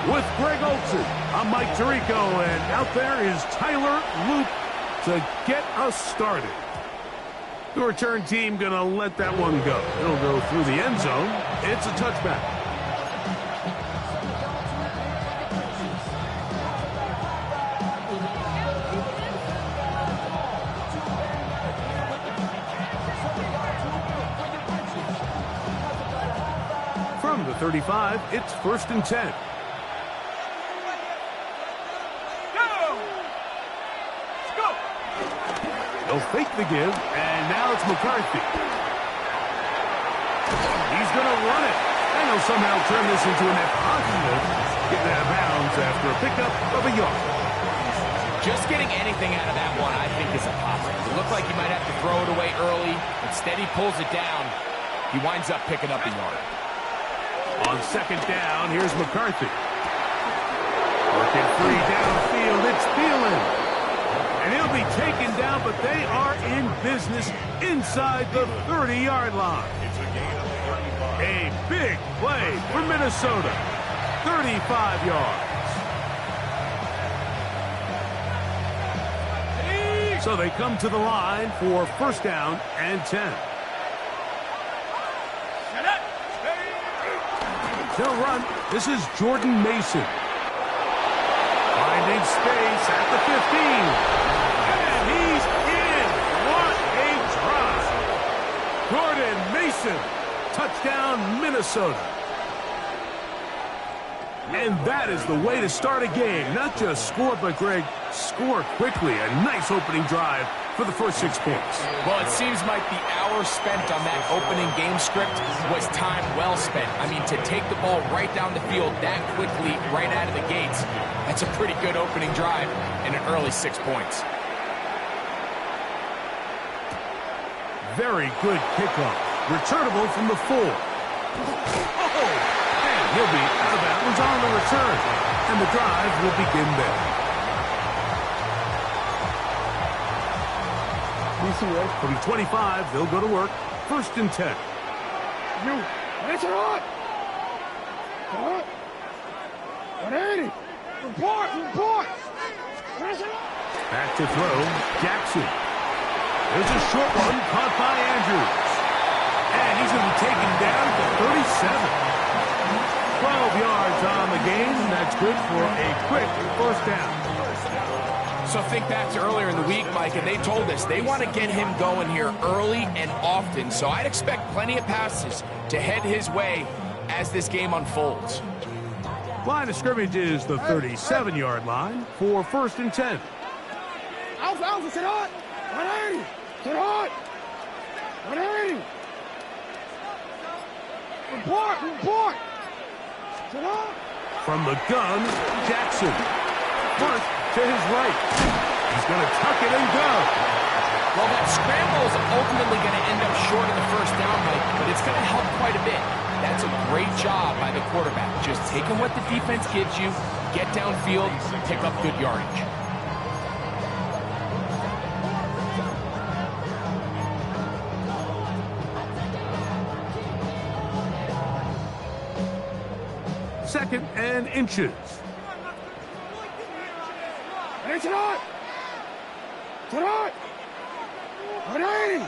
with Greg Olsen. I'm Mike Tirico, and out there is Tyler Loop to get us started. The return team going to let that one go. It'll go through the end zone. It's a touchback. From the 35, it's 1st and 10. They'll fake the give, and now it's McCarthy. He's going to run it, and he'll somehow turn this into a net positive, getting out of bounds after a pickup of a yard. Just getting anything out of that one, I think, is a positive. It looked like he might have to throw it away early. Instead, he pulls it down. He winds up picking up a yard. On 2nd down, here's McCarthy. Working free downfield, it's Thielen. And he'll be taken down, but they are in business inside the 30-yard line. A big play for Minnesota. 35 yards. So they come to the line for 1st down and 10. He'll run. This is Jordan Mason. Finding space at the 15. And he's in. What a drive. Jordan Mason. Touchdown, Minnesota. And that is the way to start a game. Not just score, but, Greg, score quickly. A nice opening drive for the first 6 points. Well, it seems like the hour spent on that opening game script was time well spent. I mean, to take the ball right down the field that quickly, right out of the gates, that's a pretty good opening drive and an early 6 points. Very good kickoff. Returnable from the 4. And he'll be out of bounds on the return. And the drive will begin there. From 25, they'll go to work. 1st and 10. That's it on. What? 180. Report. Back to throw. Jackson. There's a short one caught by Andrews. And he's going to be taken down to 37. 12 yards on the game. That's good for a quick 1st down. So think back to earlier in the week, Mike, and they told us they want to get him going here early and often. So I'd expect plenty of passes to head his way as this game unfolds. Line of scrimmage is the 37-yard line for 1st and 10. Alpha, sit on. 180. Sit on. 180. Report. Sit on. From the gun, Jackson. First to his right. He's going to tuck it and go. Well, that scramble is ultimately going to end up short of the 1st down, Mike, but it's going to help quite a bit. That's a great job by the quarterback. Just taking what the defense gives you, get downfield, pick up good yardage. Second and inches. Sit on. 180.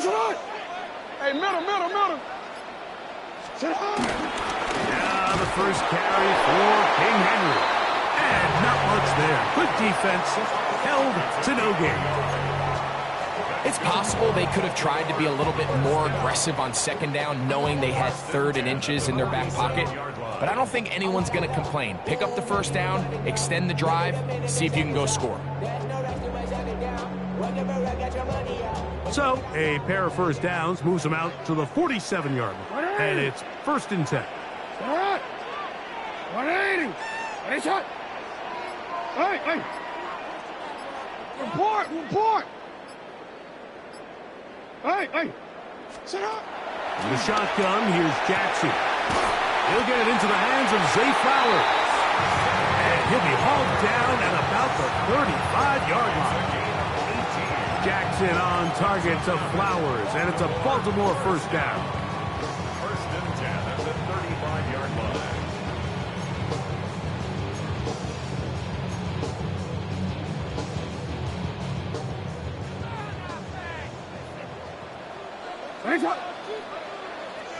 Sit on. Hey, middle. Sit on. Now the first carry for King Henry. And not much there. Good defense. Held to no gain. It's possible they could have tried to be a little bit more aggressive on 2nd down, knowing they had 3rd and inches in their back pocket. But I don't think anyone's going to complain. Pick up the 1st down, extend the drive, see if you can go score. So, a pair of 1st downs moves them out to the 47-yard line. And it's 1st and 10. All right. 180. Hey, shot. Hey. Report. Hey. Sit up. In the shotgun, here's Jackson. He'll get it into the hands of Zay Flowers. And he'll be hauled down at about the 35-yard line. Jackson on target to Flowers, and it's a Baltimore 1st down. 1st and 10 at the 35-yard line.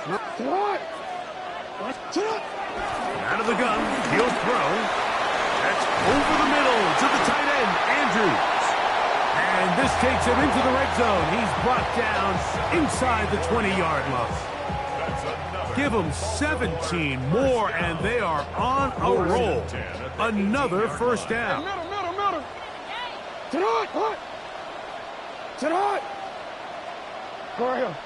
Sit up. Sit up. Out of the gun, he'll throw. That's over the middle to the tight end, Andrews. And this takes him into the red zone. He's brought down inside the 20-yard line. Give them 17 more, and they are on a roll. Another first down. Middle. Sit up. What? Sit up. Go right here.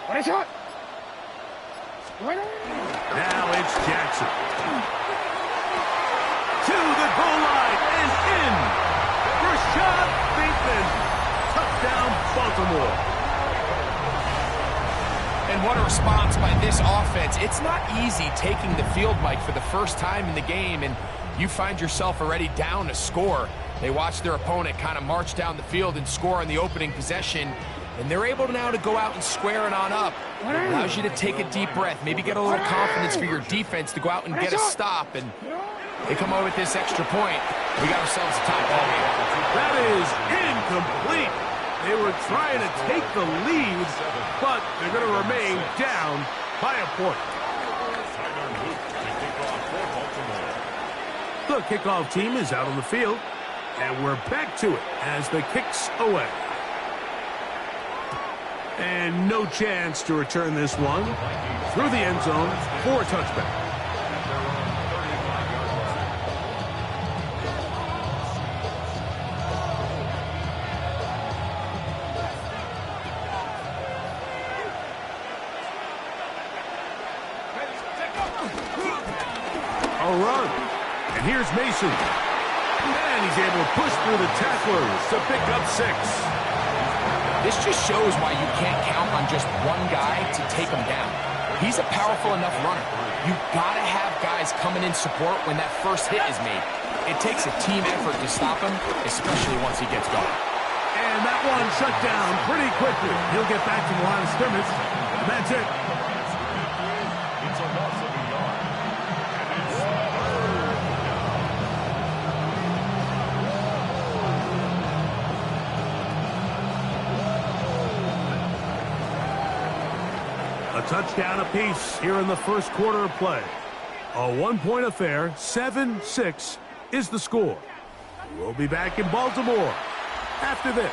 What is it? Now it's Jackson. To the goal line and in. Rashad Bateman. Touchdown, Baltimore. And what a response by this offense. It's not easy taking the field, Mike, for the first time in the game, and you find yourself already down a score. They watch their opponent kind of march down the field and score on the opening possession, and they're able now to go out and square it on up. It allows you to take a deep breath, maybe get a little confidence for your defense to go out and get a stop, and they come away with this extra point. We got ourselves a tie ball game. That is incomplete. They were trying to take the lead, but they're going to remain down by a point. The kickoff team is out on the field, and we're back to it as the kick's away. And no chance to return this one through the end zone for a touchback. A run. And here's Mason. And he's able to push through the tacklers to pick up 6. This just shows why you can't count on just one guy to take him down. He's a powerful enough runner. You've got to have guys coming in support when that first hit is made. It takes a team effort to stop him, especially once he gets going. And that one shut down pretty quickly. He'll get back to the line of scrimmage. And that's it. It's a loss of a yard. A touchdown apiece here in the first quarter of play. A one-point affair, 7-6 is the score. We'll be back in Baltimore after this.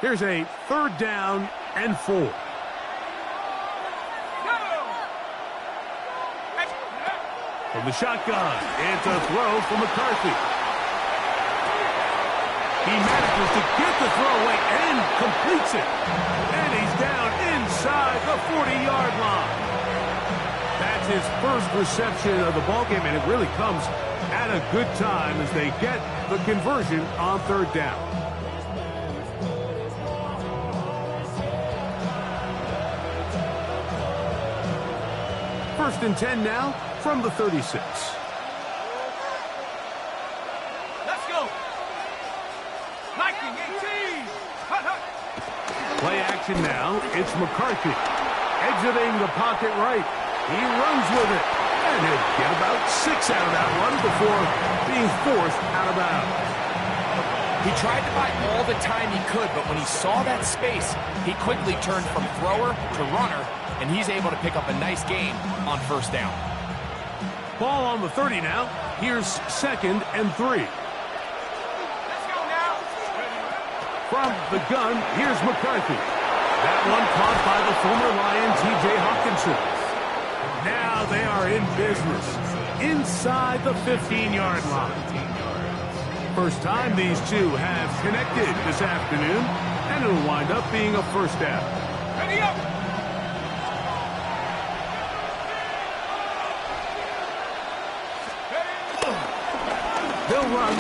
Here's a 3rd down and 4. From the shotgun, it's a throw from McCarthy. He manages to get the throw away and completes it. And he's down inside the 40-yard line. That's his first reception of the ballgame, and it really comes at a good time as they get the conversion on 3rd down. First and 10 now from the 36. Let's go. 19-18. Play action now. It's McCarthy. Exiting the pocket right. He runs with it. And he'll get about 6 out of that run before being forced out of bounds. He tried to buy all the time he could, but when he saw that space, he quickly turned from thrower to runner, and he's able to pick up a nice gain on 1st down. Ball on the 30 now. Here's 2nd and 3. Let's go now. From the gun, here's McCarthy. That one caught by the former Lion, T.J. Hawkinson. Now they are in business inside the 15-yard line. First time these two have connected this afternoon, and it'll wind up being a 1st down. Ready up. They'll run.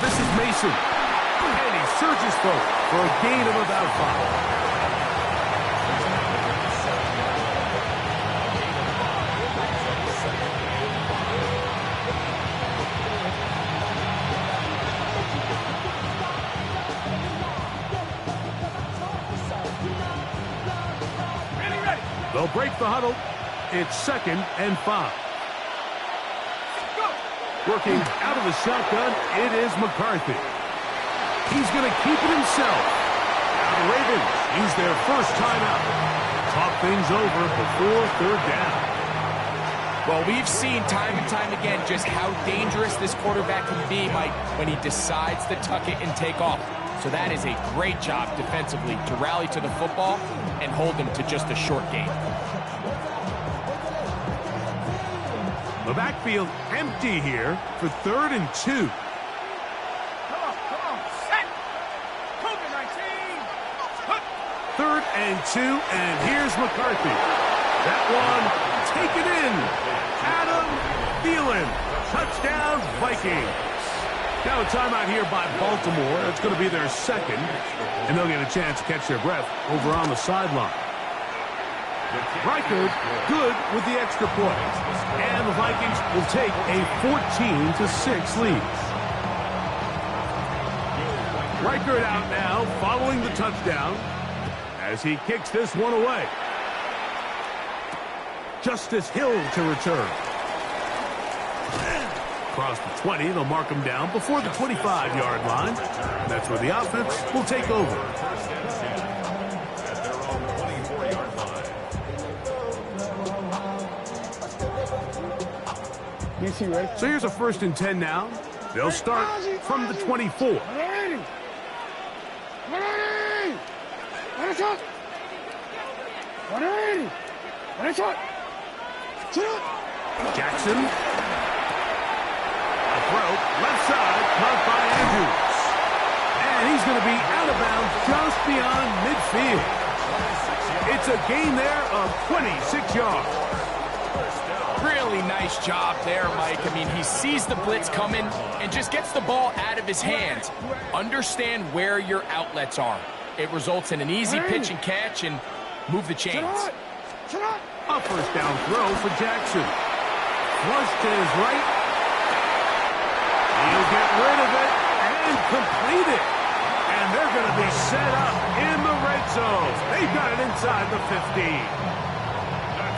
This is Mason. And he surges forward for a gain of about 5. They'll break the huddle. It's 2nd and 5. Working out of the shotgun, it is McCarthy. He's going to keep it himself. Now the Ravens use their first timeout. Talk things over before 3rd down. Well, we've seen time and time again just how dangerous this quarterback can be, Mike, when he decides to tuck it and take off. So that is a great job defensively to rally to the football and hold him to just a short gain. The backfield empty here for 3rd and 2. Come on, set. COVID-19. 3rd and 2, and here's McCarthy. That one, take it in. Adam Thielen, touchdown Vikings. Now a timeout here by Baltimore. That's going to be their 2nd, and they'll get a chance to catch their breath over on the sideline. Reichard good with the extra point, and the Vikings will take a 14-6 lead. Reichard out now following the touchdown as he kicks this one away. Justice Hill to return. Across the 20, they'll mark him down before the 25-yard line. That's where the offense will take over. So here's a 1st and 10 now. They'll start from the 24. Jackson. A throw, left side, caught by Andrews. And he's going to be out of bounds just beyond midfield. It's a gain there of 26 yards. Really nice job there, Mike. I mean, he sees the blitz coming and just gets the ball out of his hands. Understand where your outlets are. It results in an easy pitch and catch and move the chains. A 1st down throw for Jackson. Flush to his right. He'll get rid of it and complete it. And they're going to be set up in the red zone. They've got it inside the 15.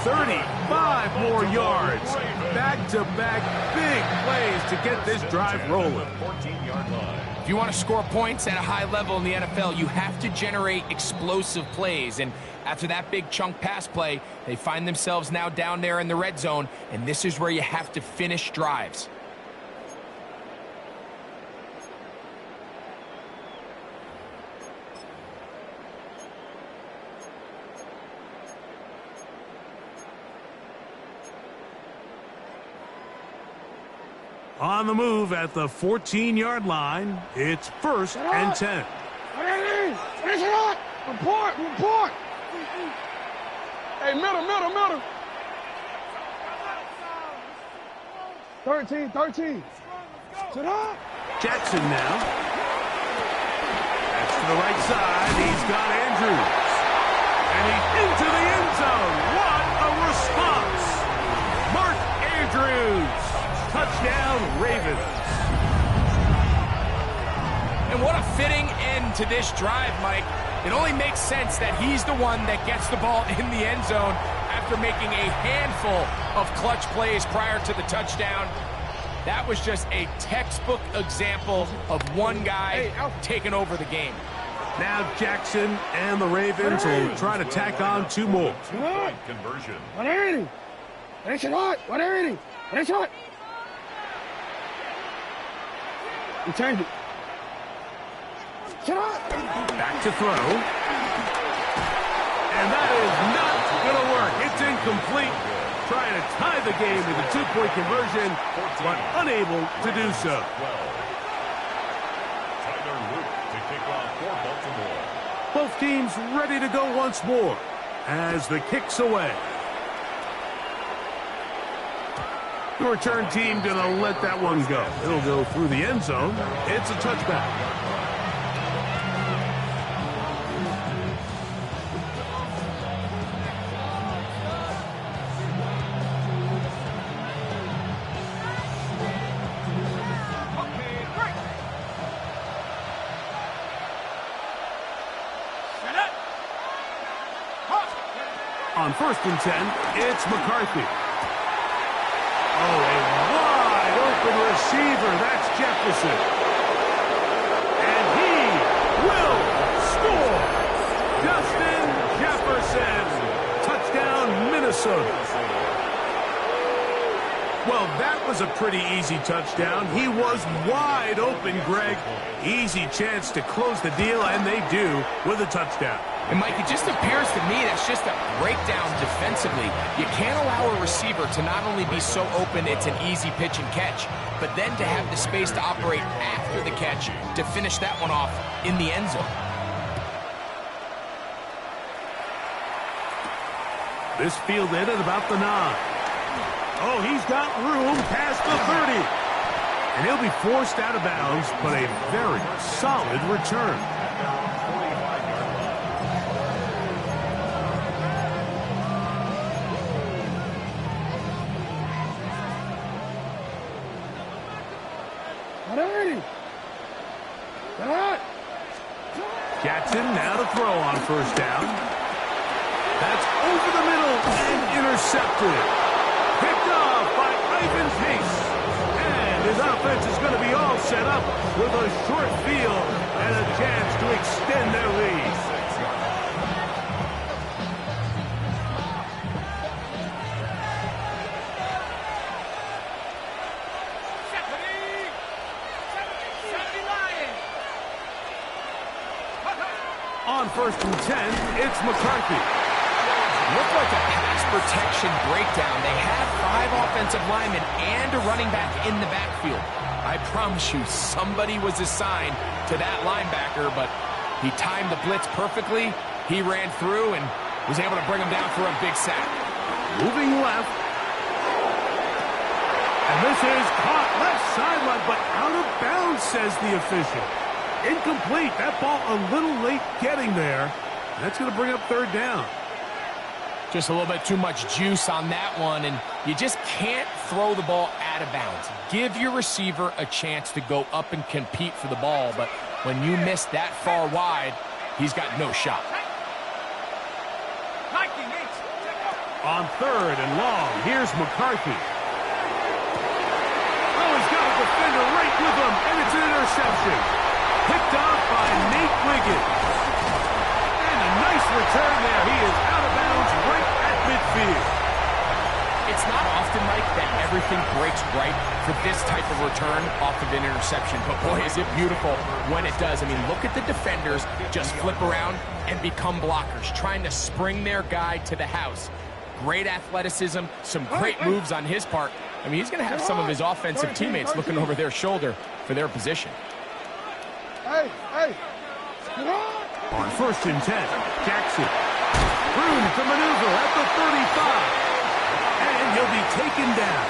35 more yards. Back-to-back big plays to get this drive rolling. If you want to score points at a high level in the NFL, you have to generate explosive plays. And after that big chunk pass play, they find themselves now down there in the red zone, and this is where you have to finish drives. On the move at the 14-yard line, it's 1st and 10. Report. Hey, middle. 13. Sit up. Jackson now. That's to the right side. He's got Andrews. And he's into the end zone. What a response. Mark Andrews. Touchdown, Ravens. And what a fitting end to this drive, Mike. It only makes sense that he's the one that gets the ball in the end zone after making a handful of clutch plays prior to the touchdown. That was just a textbook example of one guy taking over the game. Now Jackson and the Ravens will try to tack on 2 more. Conversion. He turned it. Back to throw. And that is not going to work. It's incomplete. Trying to tie the game with a 2-point conversion, but unable to do so. Tyler Luke to kick off for Baltimore. Both teams ready to go once more as the kick's away. The return team going to let that one go. It'll go through the end zone. It's a touchback. On 1st and 10, it's McCarthy. Oh, a wide open receiver. That's Jefferson. And he will score. Justin Jefferson. Touchdown, Minnesota. Well, that was a pretty easy touchdown. He was wide open, Greg. Easy chance to close the deal, and they do with a touchdown. And, Mike, it just appears to me that's just a breakdown defensively. You can't allow a receiver to not only be so open it's an easy pitch and catch, but then to have the space to operate after the catch to finish that one off in the end zone. This fielded at about the 9. Oh, he's got room past the 30. And he'll be forced out of bounds, but a very solid return. Jackson now to throw on 1st down. That's over the middle and intercepted. Picked off by Ivan Pace. And his offense is going to be all set up with a short field and a chance to extend their lead. On 1st and 10, it's McCarthy. Looked like a pass protection breakdown. They had 5 offensive linemen and a running back in the backfield. I promise you, somebody was assigned to that linebacker, but he timed the blitz perfectly. He ran through and was able to bring him down for a big sack. Moving left. And this is caught left sideline, but out of bounds, says the official. Incomplete. That ball a little late getting there. That's going to bring up 3rd down. Just a little bit too much juice on that one, and you just can't throw the ball out of bounds. Give your receiver a chance to go up and compete for the ball, but when you miss that far wide, he's got no shot. On 3rd and long, here's McCarthy. Oh, he's got a defender right with him, and it's an interception. Picked off by Nate Wiggins. And a nice return there. He is out of bounds right at midfield. It's not often, Mike, that everything breaks right for this type of return off of an interception. But, boy, is it beautiful when it does. I mean, look at the defenders just flip around and become blockers, trying to spring their guy to the house. Great athleticism, some great moves on his part. I mean, he's going to have some of his offensive teammates looking over their shoulder for their position. On 1st and 10, Jackson. Room to maneuver at the 35. And he'll be taken down.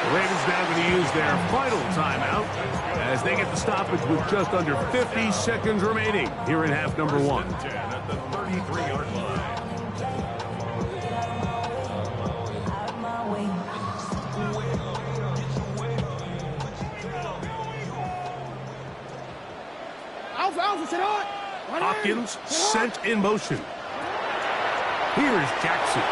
The Ravens now going to use their final timeout as they get the stoppage with just under 50 seconds remaining here in half number 1. At the 33-yard line. Hopkins sent in motion. Here's Jackson.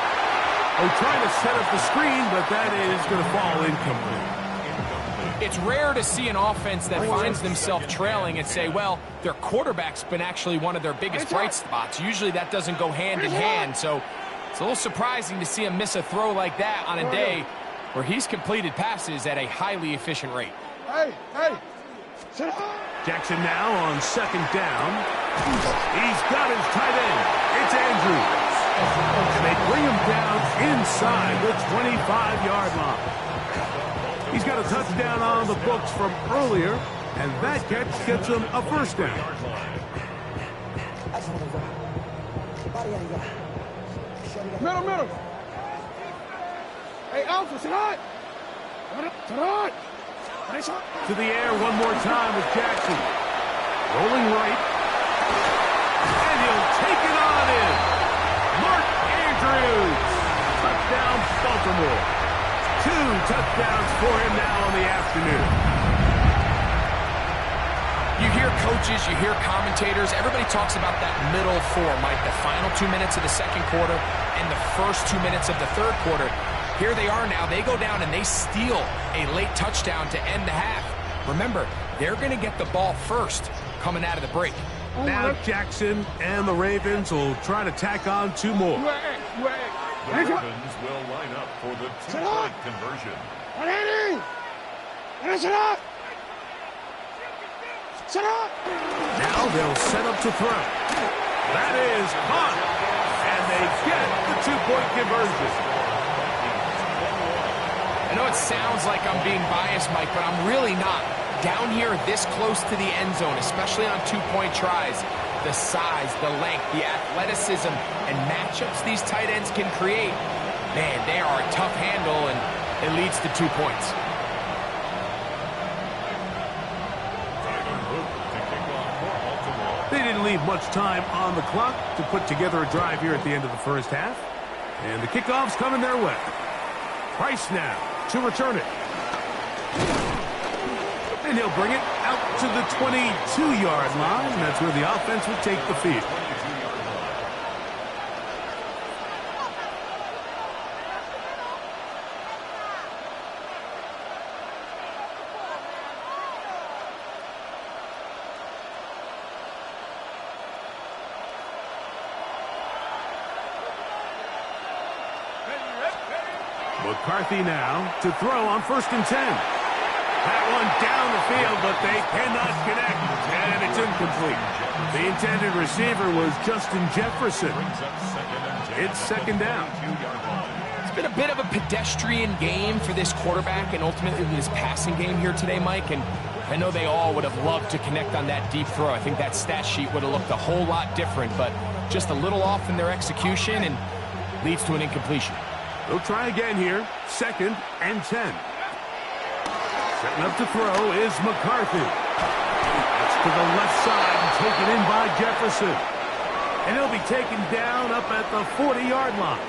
Oh, trying to set up the screen, but that is going to fall incomplete. It's rare to see an offense that finds themselves trailing and say, well, their quarterback's been actually one of their biggest bright spots. Usually that doesn't go hand in hand, so it's a little surprising to see him miss a throw like that on a day where he's completed passes at a highly efficient rate. Jackson now on 2nd down. He's got his tight end. It's Andrews. And they bring him down inside the 25-yard line. He's got a touchdown on the books from earlier, and that catch gets him a 1st down. Middle. Hey, Alpha, tonight. To the air one more time with Jackson. Rolling right. And he'll take it on in. Mark Andrews. Touchdown, Baltimore. 2 touchdowns for him now in the afternoon. You hear coaches, you hear commentators, everybody talks about that middle four, Mike, the final 2 minutes of the second quarter and the first 2 minutes of the third quarter. Here they are now. They go down and they steal a late touchdown to end the half. Remember, they're going to get the ball first coming out of the break. Now Jackson and the Ravens will try to tack on 2 more. The Ravens will line up for the 2-point conversion. Now they'll set up to throw. That is caught. And they get the 2-point conversion. I know it sounds like I'm being biased, Mike, but I'm really not. Down here this close to the end zone, especially on 2-point tries, the size, the length, the athleticism, and matchups these tight ends can create, man, they are a tough handle, and it leads to 2 points. They didn't leave much time on the clock to put together a drive here at the end of the first half. And the kickoff's coming their way. Price now to return it. And he'll bring it out to the 22-yard line. That's where the offense will take the field. McCarthy now to throw on 1st and 10. That one down the field, but they cannot connect, and it's incomplete. The intended receiver was Justin Jefferson. It's 2nd down. It's been a bit of a pedestrian game for this quarterback and ultimately this passing game here today, Mike, and I know they all would have loved to connect on that deep throw. I think that stat sheet would have looked a whole lot different, but just a little off in their execution and leads to an incompletion. They'll try again here. 2nd and 10. Setting up to throw is McCarthy. That's to the left side and taken in by Jefferson. And he'll be taken down up at the 40-yard line.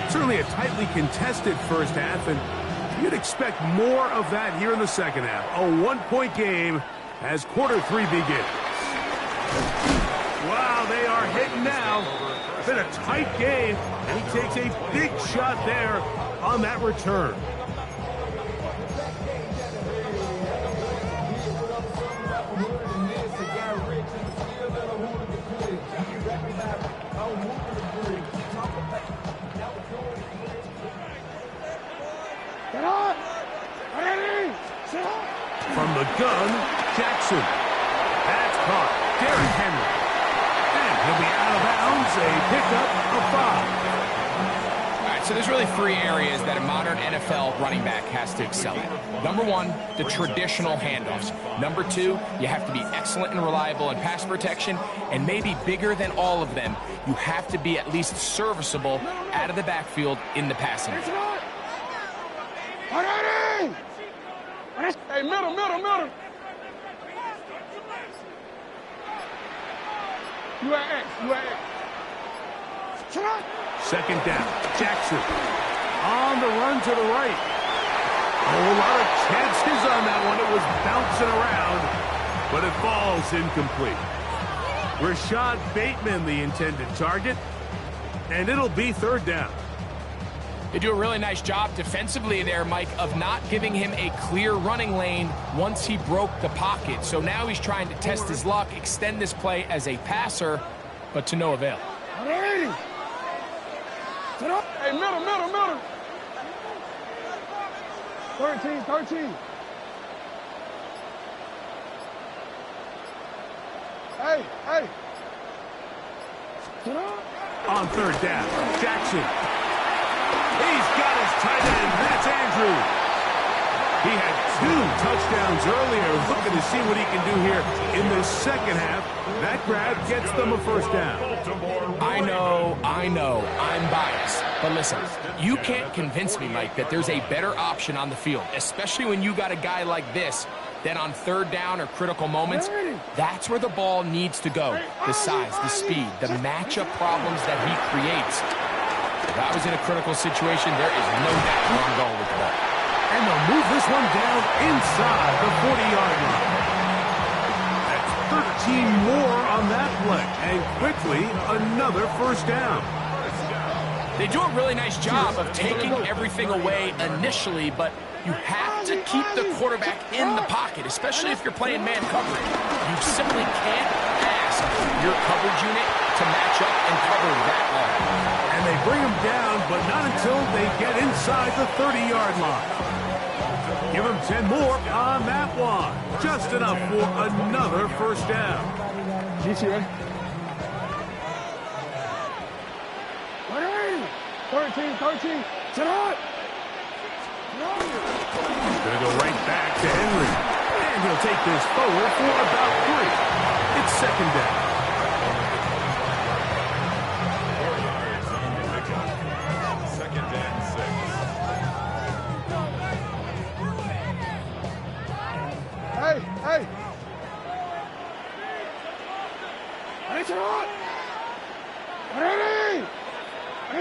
Certainly a tightly contested first half, and you'd expect more of that here in the second half. A 1-point game as quarter 3 begins. Wow, they are hitting now. It's been a tight game, and he takes a big shot there on that return. From the gun, Jackson. That's caught. Derrick Henry. And he'll be out of bounds. A pickup of 5. All right, so there's really 3 areas that a modern NFL running back has to excel at. Number 1, the traditional handoffs. Number 2, you have to be excellent and reliable in pass protection. And maybe bigger than all of them, you have to be at least serviceable out of the backfield in the passing game. Hey, middle. You at X. 2nd down. Jackson on the run to the right. A whole lot of chances on that one. It was bouncing around, but it falls incomplete. Rashad Bateman, the intended target, and it'll be 3rd down. They do a really nice job defensively there, Mike, of not giving him a clear running lane once he broke the pocket. So now he's trying to test his luck, extend this play as a passer, but to no avail. Hey, middle. 13. Hey. On 3rd down, Jackson. He's got his tight end. That's Andrews. He had 2 touchdowns earlier. Looking to see what he can do here in the second half. That grab gets them a 1st down. I know, I'm biased. But listen, you can't convince me, Mike, that there's a better option on the field, especially when you got a guy like this, that on third down or critical moments, that's where the ball needs to go. The size, the speed, the matchup problems that he creates. If I was in a critical situation, there is no doubt where I'm going with the ball. And they'll move this one down inside the 40-yard line. That's 13 more on that play. And quickly, another first down. They do a really nice job of taking everything away initially, but you have to keep the quarterback in the pocket, especially if you're playing man coverage. You simply can't ask your coverage unit to match up and cover that long. And they bring him down, but not until they get inside the 30-yard line. Give him 10 more on that one. Just enough for another first down. GT, right? 13. Sit on. Gonna go right back to Henry. And he'll take this forward for about 3. It's second down. 4 yards on the pickup. Second and 6. Hey. Ready, sit on. Ready.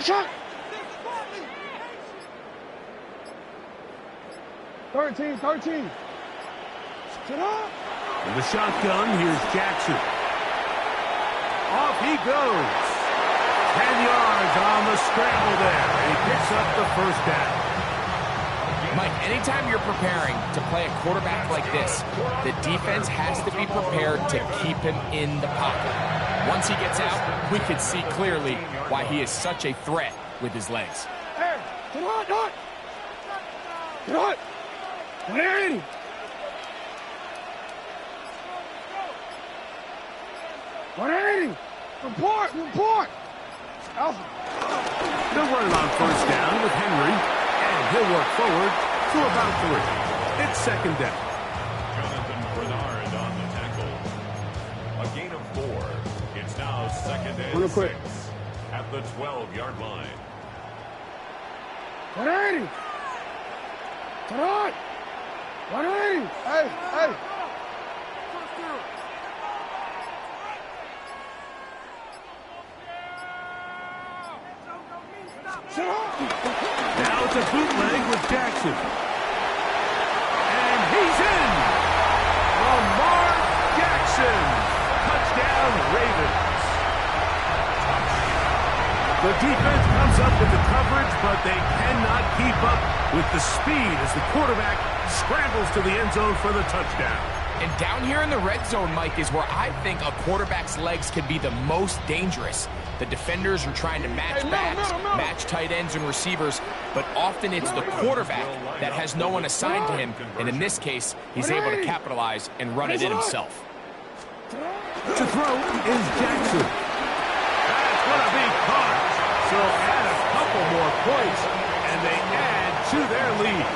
Shot. 13. Sit up. In the shotgun, here's Jackson. Off he goes. 10 yards on the scramble there. And he picks up the first down. Mike, anytime you're preparing to play a quarterback like this, the defense has to be prepared to keep him in the pocket. Once he gets out, we can see clearly why he is such a threat with his legs. Hey, get on. 180. Report. Alpha. They'll run it on first down with Henry, and he'll work forward to about 3. It's second down. Jonathan Bernard on the tackle. A gain of 4. It's now second and 6 at the 12-yard line. 180. Sit on. 180. Hey. Now it's a bootleg with Jackson. And he's in. Lamar Jackson. Touchdown, Ravens. The defense comes up with the coverage, but they cannot keep up with the speed as the quarterback scrambles to the end zone for the touchdown. And down here in the red zone, Mike, is where I think a quarterback's legs can be the most dangerous. The defenders are trying to match backs, match tight ends and receivers, but often it's the quarterback that has no one assigned to him, and in this case, he's able to capitalize and run it in himself. To throw is Jackson. That's going to be caught. So add a couple more points, and they add to their lead.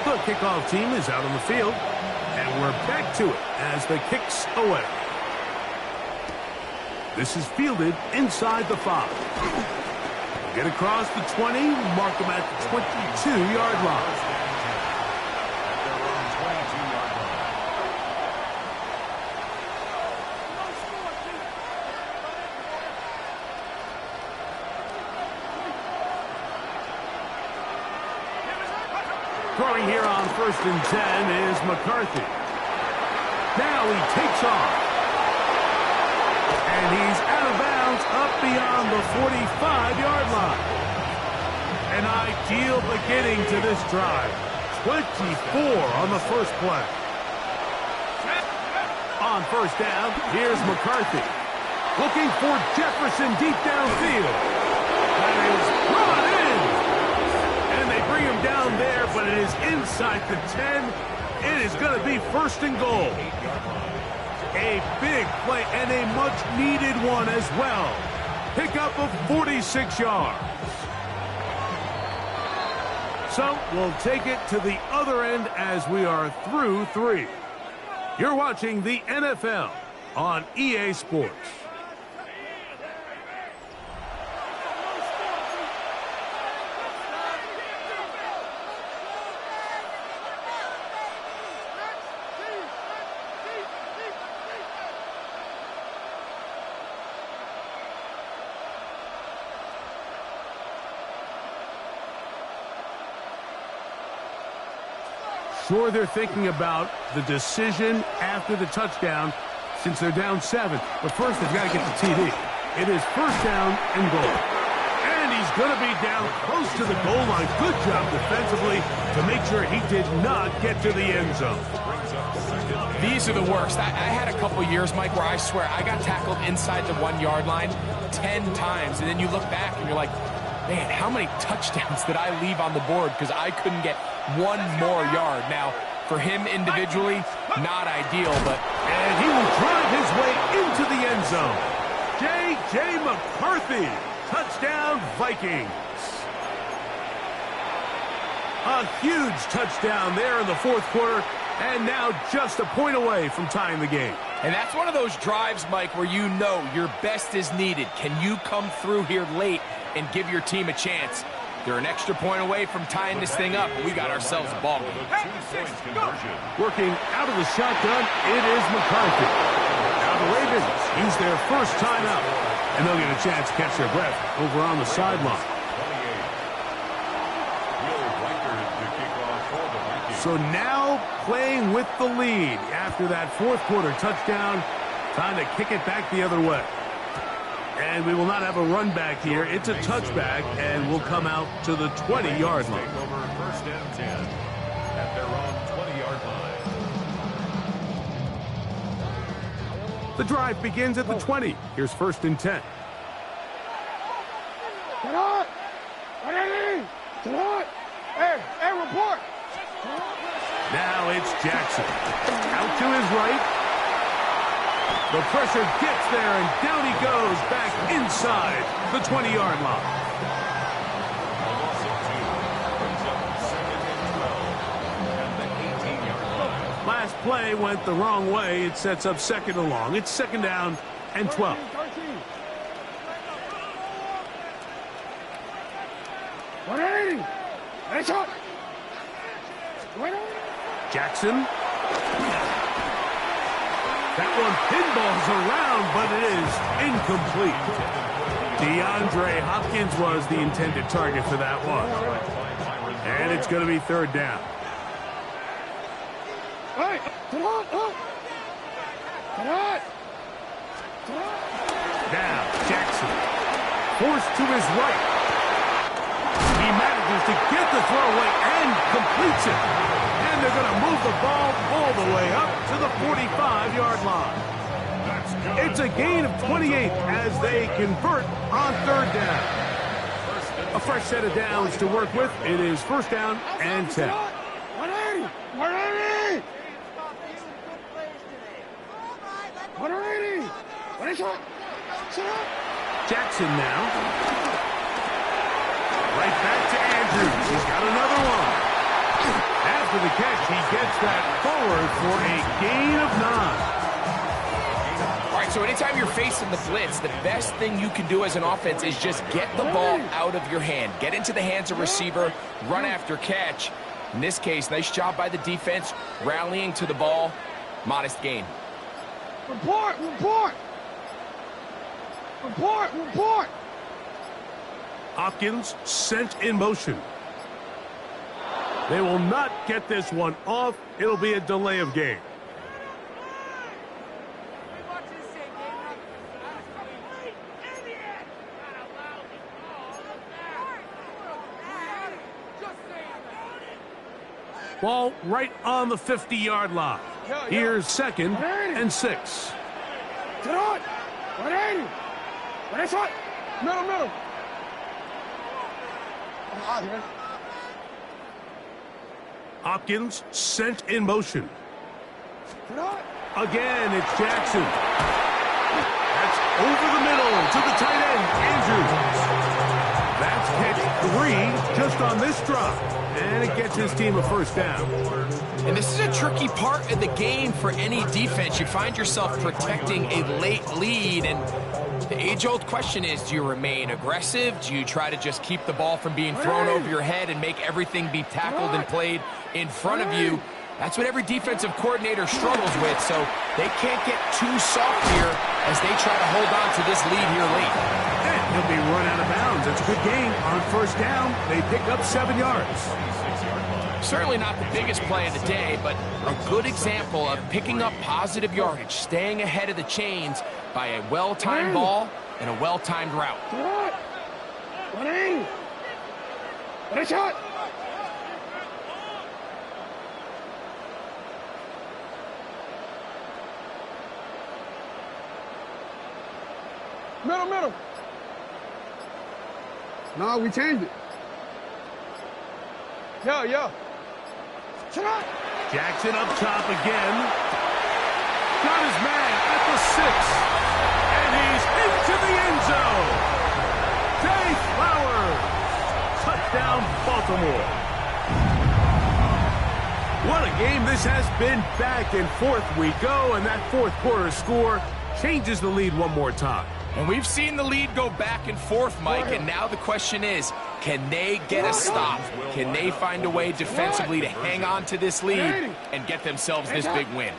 The kickoff team is out on the field, and we're back to it as the kick's away. This is fielded inside the 5. Get across the 20, mark them at the 22-yard line. Throwing here on 1st and 10 is McCarthy. Now he takes off. And he's out of bounds up beyond the 45-yard line. An ideal beginning to this drive. 24 on the first play. On first down, here's McCarthy. Looking for Jefferson deep downfield. That is brought in. And they bring him down there, but it is inside the 10. It is going to be 1st and goal. A big play and a much-needed one as well. Pickup of 46 yards. So we'll take it to the other end as we are through 3. You're watching the NFL on EA Sports. Sure, they're thinking about the decision after the touchdown since they're down 7. But first, they've got to get the TD. It is first down and goal. And he's going to be down close to the goal line. Good job defensively to make sure he did not get to the end zone. These are the worst. I had a couple years, Mike, where I swear I got tackled inside the 1-yard line 10 times. And then you look back and you're like, man, how many touchdowns did I leave on the board because I couldn't get one more yard? Now, for him individually, not ideal, but... And he will drive his way into the end zone. J.J. McCarthy, touchdown Vikings. A huge touchdown there in the fourth quarter, and now just a point away from tying the game. And that's one of those drives, Mike, where you know your best is needed. Can you come through here late and give your team a chance? They're an extra point away from tying this thing up. We got ourselves a ball game. Working out of the shotgun, it is McCarthy. Now the Ravens use their first time out, and they'll get a chance to catch their breath over on the sideline. So now playing with the lead after that fourth quarter touchdown, time to kick it back the other way. And we will not have a run back here. It's a touchback, and we'll come out to the 20-yard line. First and 10 at their own 20-yard line. The drive begins at the 20. Here's first and 10. Get on! Get on! Hey, report! Now it's Jackson. Out to his right. The pressure gets there, and down he goes back inside the 20-yard line. Last play went the wrong way. It sets up second and long. It's second down and 12. Jackson. That one pinballs around, but it is incomplete. DeAndre Hopkins was the intended target for that one. And it's going to be third down. Hey, come on, come on. Now, Jackson, forced to his right. He manages to get the throw away and completes it. And they're going to move the ball all the way up to the 45-yard line. It's a gain of 28 as they convert on third down. A fresh set of downs to work with. It is first down and 10. 180! 180! 180! What is it? Jackson now. Right back to Andrews. He's got another one. After the catch, he gets that forward for a gain of 9. All right, so anytime you're facing the blitz, the best thing you can do as an offense is just get the ball out of your hand. Get into the hands of receiver, run after catch. In this case, nice job by the defense, rallying to the ball. Modest gain. Report! Hopkins sent in motion. They will not get this one off. It'll be a delay of game. Ball right on the 50-yard line. Here's second and 6. Get on! 180! What is it? Middle. I'm out here. Hopkins sent in motion. Get on! Again, it's Jackson. That's over the middle to the tight end, Andrews. That's catch 3 just on this drive. And it gets his team a first down. And this is a tricky part of the game for any defense. You find yourself protecting a late lead, and the age-old question is, do you remain aggressive? Do you try to just keep the ball from being thrown over your head and make everything be tackled and played in front of you? That's what every defensive coordinator struggles with, so they can't get too soft here as they try to hold on to this lead here late. And he'll be run out of bounds. That's a good gain. On first down, they pick up 7 yards. Certainly not the biggest play of the day, but a good example of picking up positive yardage, staying ahead of the chains by a well-timed ball and a well-timed route. What a shot! Middle. No, we changed it. Yeah. Shot! Jackson up top again. Got his man at the 6. And he's into the end zone. Zay Flowers. Touchdown, Baltimore. What a game this has been. Back and forth we go, and that fourth quarter score changes the lead one more time. And we've seen the lead go back and forth, Mike, and now the question is, can they get a stop? Can they find a way defensively to hang on to this lead and get themselves this big win?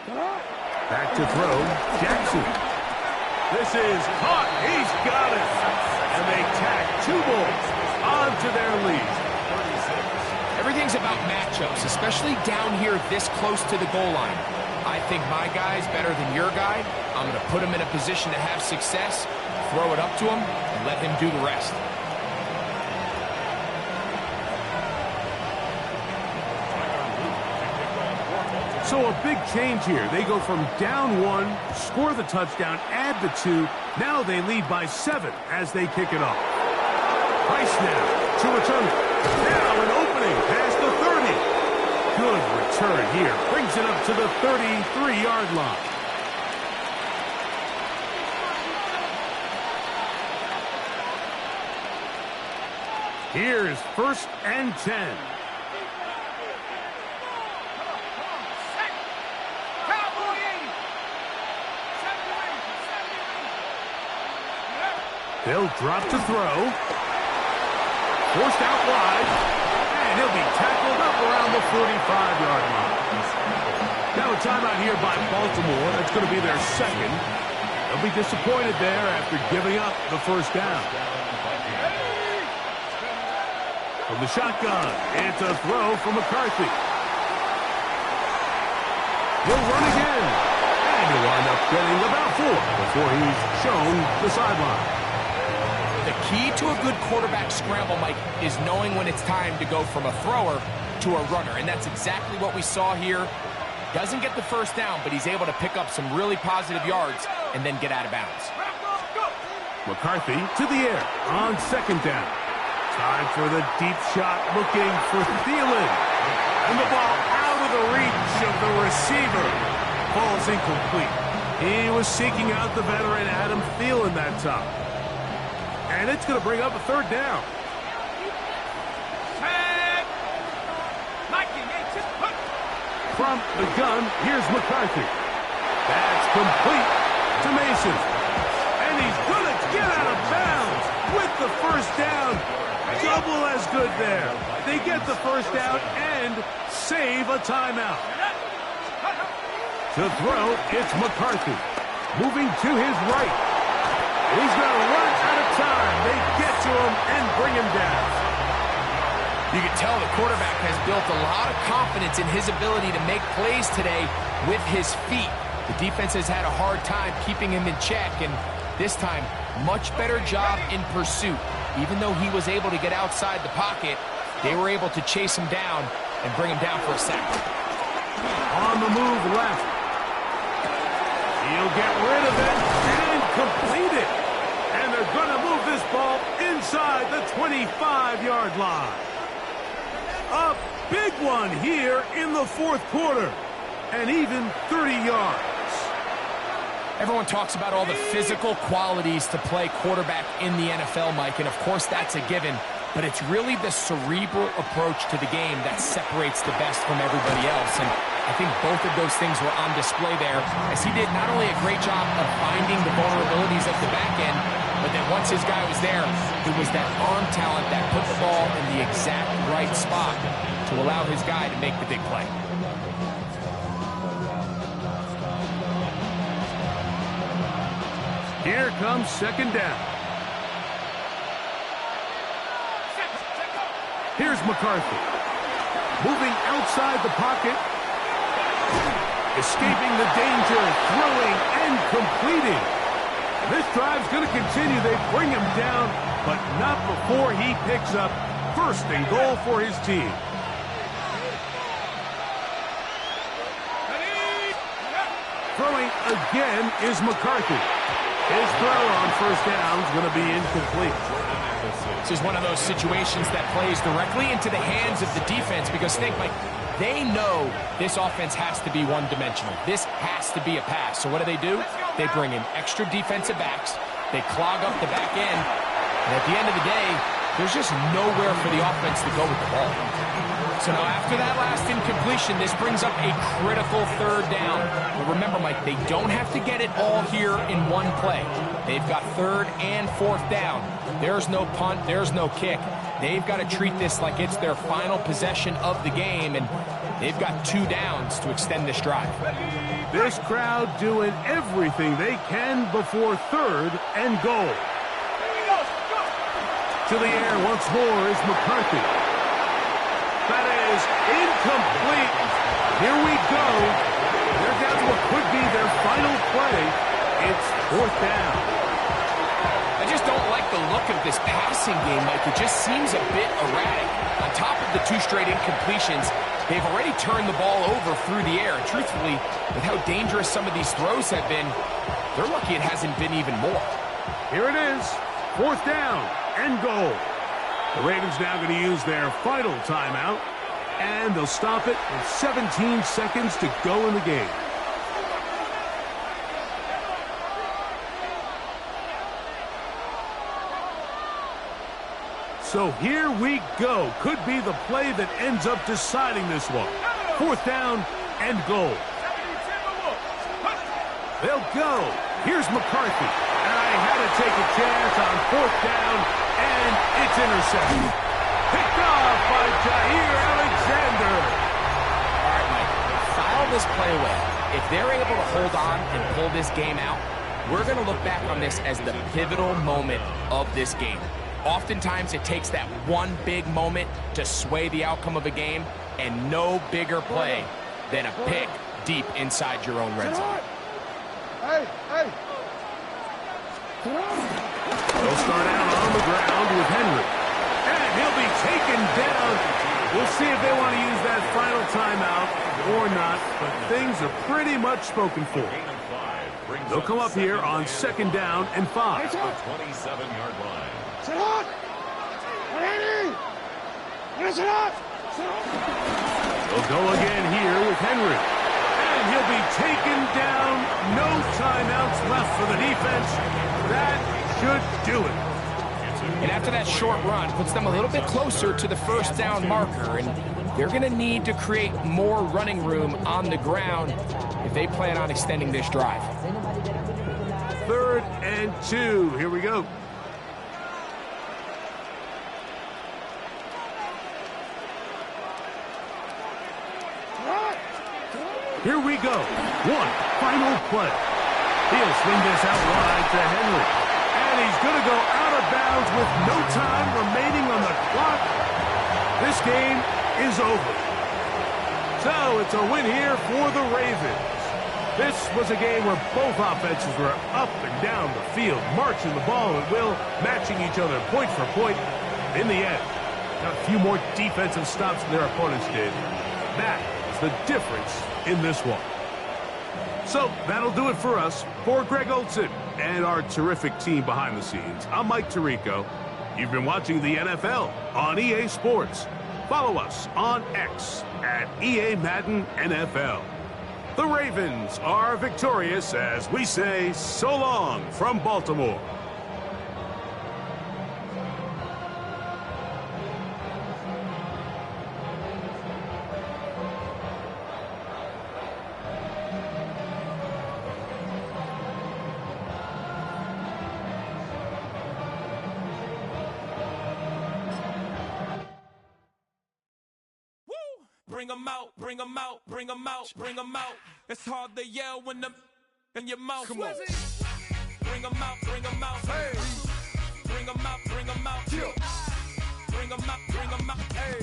Back to throw, Jackson. This is caught. He's got it. And they tack 2 Bulls onto their lead. Everything's about matchups, especially down here this close to the goal line. I think my guy's better than your guy. I'm going to put him in a position to have success, throw it up to him, and let him do the rest. So a big change here. They go from down 1, score the touchdown, add the 2. Now they lead by 7 as they kick it off. Price now to return. Now an opening past the 30. Good return here. Brings it up to the 33-yard line. Here's 1st and 10. They'll drop to throw. Forced out wide. And he'll be tackled up around the 45-yard line. Now a timeout here by Baltimore. That's going to be their 2nd. They'll be disappointed there after giving up the first down. From the shotgun, it's a throw from McCarthy. He'll run again. And he'll wind up getting about 4 before he's shown the sideline. The key to a good quarterback scramble, Mike, is knowing when it's time to go from a thrower to a runner. And that's exactly what we saw here. Doesn't get the first down, but he's able to pick up some really positive yards and then get out of bounds. McCarthy to the air on 2nd down. Time for the deep shot, looking for Thielen. And the ball out of the reach of the receiver. Ball's incomplete. He was seeking out the veteran Adam Thielen that time. And it's going to bring up a 3rd down. From the gun, here's McCarthy. That's complete to Mason. And he's going to get out of bounds with the first down. Double as good there. They get the first down and save a timeout. To throw, it's McCarthy. Moving to his right. He's going to run out of time. They get to him and bring him down. You can tell the quarterback has built a lot of confidence in his ability to make plays today with his feet. The defense has had a hard time keeping him in check, and this time, much better job in pursuit. Even though he was able to get outside the pocket, they were able to chase him down and bring him down for a sack. On the move left. He'll get rid of it and complete it. And they're going to move this ball inside the 25-yard line. A big one here in the 4th quarter. And even 30 yards. Everyone talks about all the physical qualities to play quarterback in the NFL, Mike, and of course that's a given, but it's really the cerebral approach to the game that separates the best from everybody else, and I think both of those things were on display there, as he did not only a great job of finding the vulnerabilities of the back end, but then once his guy was there, it was that arm talent that put the ball in the exact right spot to allow his guy to make the big play. Here comes second down. Here's McCarthy. Moving outside the pocket. Escaping the danger, throwing and completing. This drive's going to continue. They bring him down, but not before he picks up first and goal for his team. Throwing again is McCarthy. His throw on first down is going to be incomplete. This is one of those situations that plays directly into the hands of the defense because think, Mike, they know this offense has to be one-dimensional. This has to be a pass. So what do? They bring in extra defensive backs. They clog up the back end. And at the end of the day, there's just nowhere for the offense to go with the ball. So now after that last incompletion, this brings up a critical third down. But remember, Mike, they don't have to get it all here in one play. They've got third and fourth down. There's no punt. There's no kick. They've got to treat this like it's their final possession of the game, and they've got 2 downs to extend this drive. This crowd doing everything they can before third and goal. To the air once more is McCarthy. That is incomplete. Here we go. They're down to what could be their final play. It's fourth down. I just don't like the look of this passing game, Mike. It just seems a bit erratic. On top of the 2 straight incompletions, they've already turned the ball over through the air. And truthfully, with how dangerous some of these throws have been, they're lucky it hasn't been even more. Here it is. Fourth down and goal. The Ravens now going to use their final timeout, and they'll stop it with 17 seconds to go in the game. So here we go. Could be the play that ends up deciding this one. Fourth down and goal. They'll go. Here's McCarthy. And I had to take a chance on fourth down, and it's intercepted. Picked off by Jair Alexander. All right, Mike, file this play away. If they're able to hold on and pull this game out, we're going to look back on this as the pivotal moment of this game. Oftentimes, it takes that one big moment to sway the outcome of a game, and no bigger play than a pick deep inside your own red zone. Hey! They'll start out on the ground with Henry. And he'll be taken down. We'll see if they want to use that final timeout or not, but things are pretty much spoken for. They'll come up here on second down and 5. 27-yard line. Sit up! Ready! Listen up! They'll go again here with Henry. And he'll be taken down. No timeouts left for the defense. That should do it. And after that short run, puts them a little bit closer to the first down marker, and they're going to need to create more running room on the ground if they plan on extending this drive. 3rd and 2. Here we go. Here we go. One final play. He'll swing this out wide to Henry. And he's going to go out of bounds with no time remaining on the clock. This game is over. So it's a win here for the Ravens. This was a game where both offenses were up and down the field, marching the ball at will, matching each other point for point. In the end, got a few more defensive stops than their opponents did. That is the difference in this one. So that'll do it for us. For Greg Olsen and our terrific team behind the scenes, I'm Mike Tirico. You've been watching the NFL on EA Sports. Follow us on X at EA Madden NFL. The Ravens are victorious as we say so long from Baltimore. Bring 'em out, bring 'em out, bring 'em out, bring 'em out. It's hard to yell when them in your mouth. Come on. Bring 'em out, bring 'em out. Hey. Bring 'em out, bring 'em out. Yeah. Bring 'em out, bring 'em out. Hey.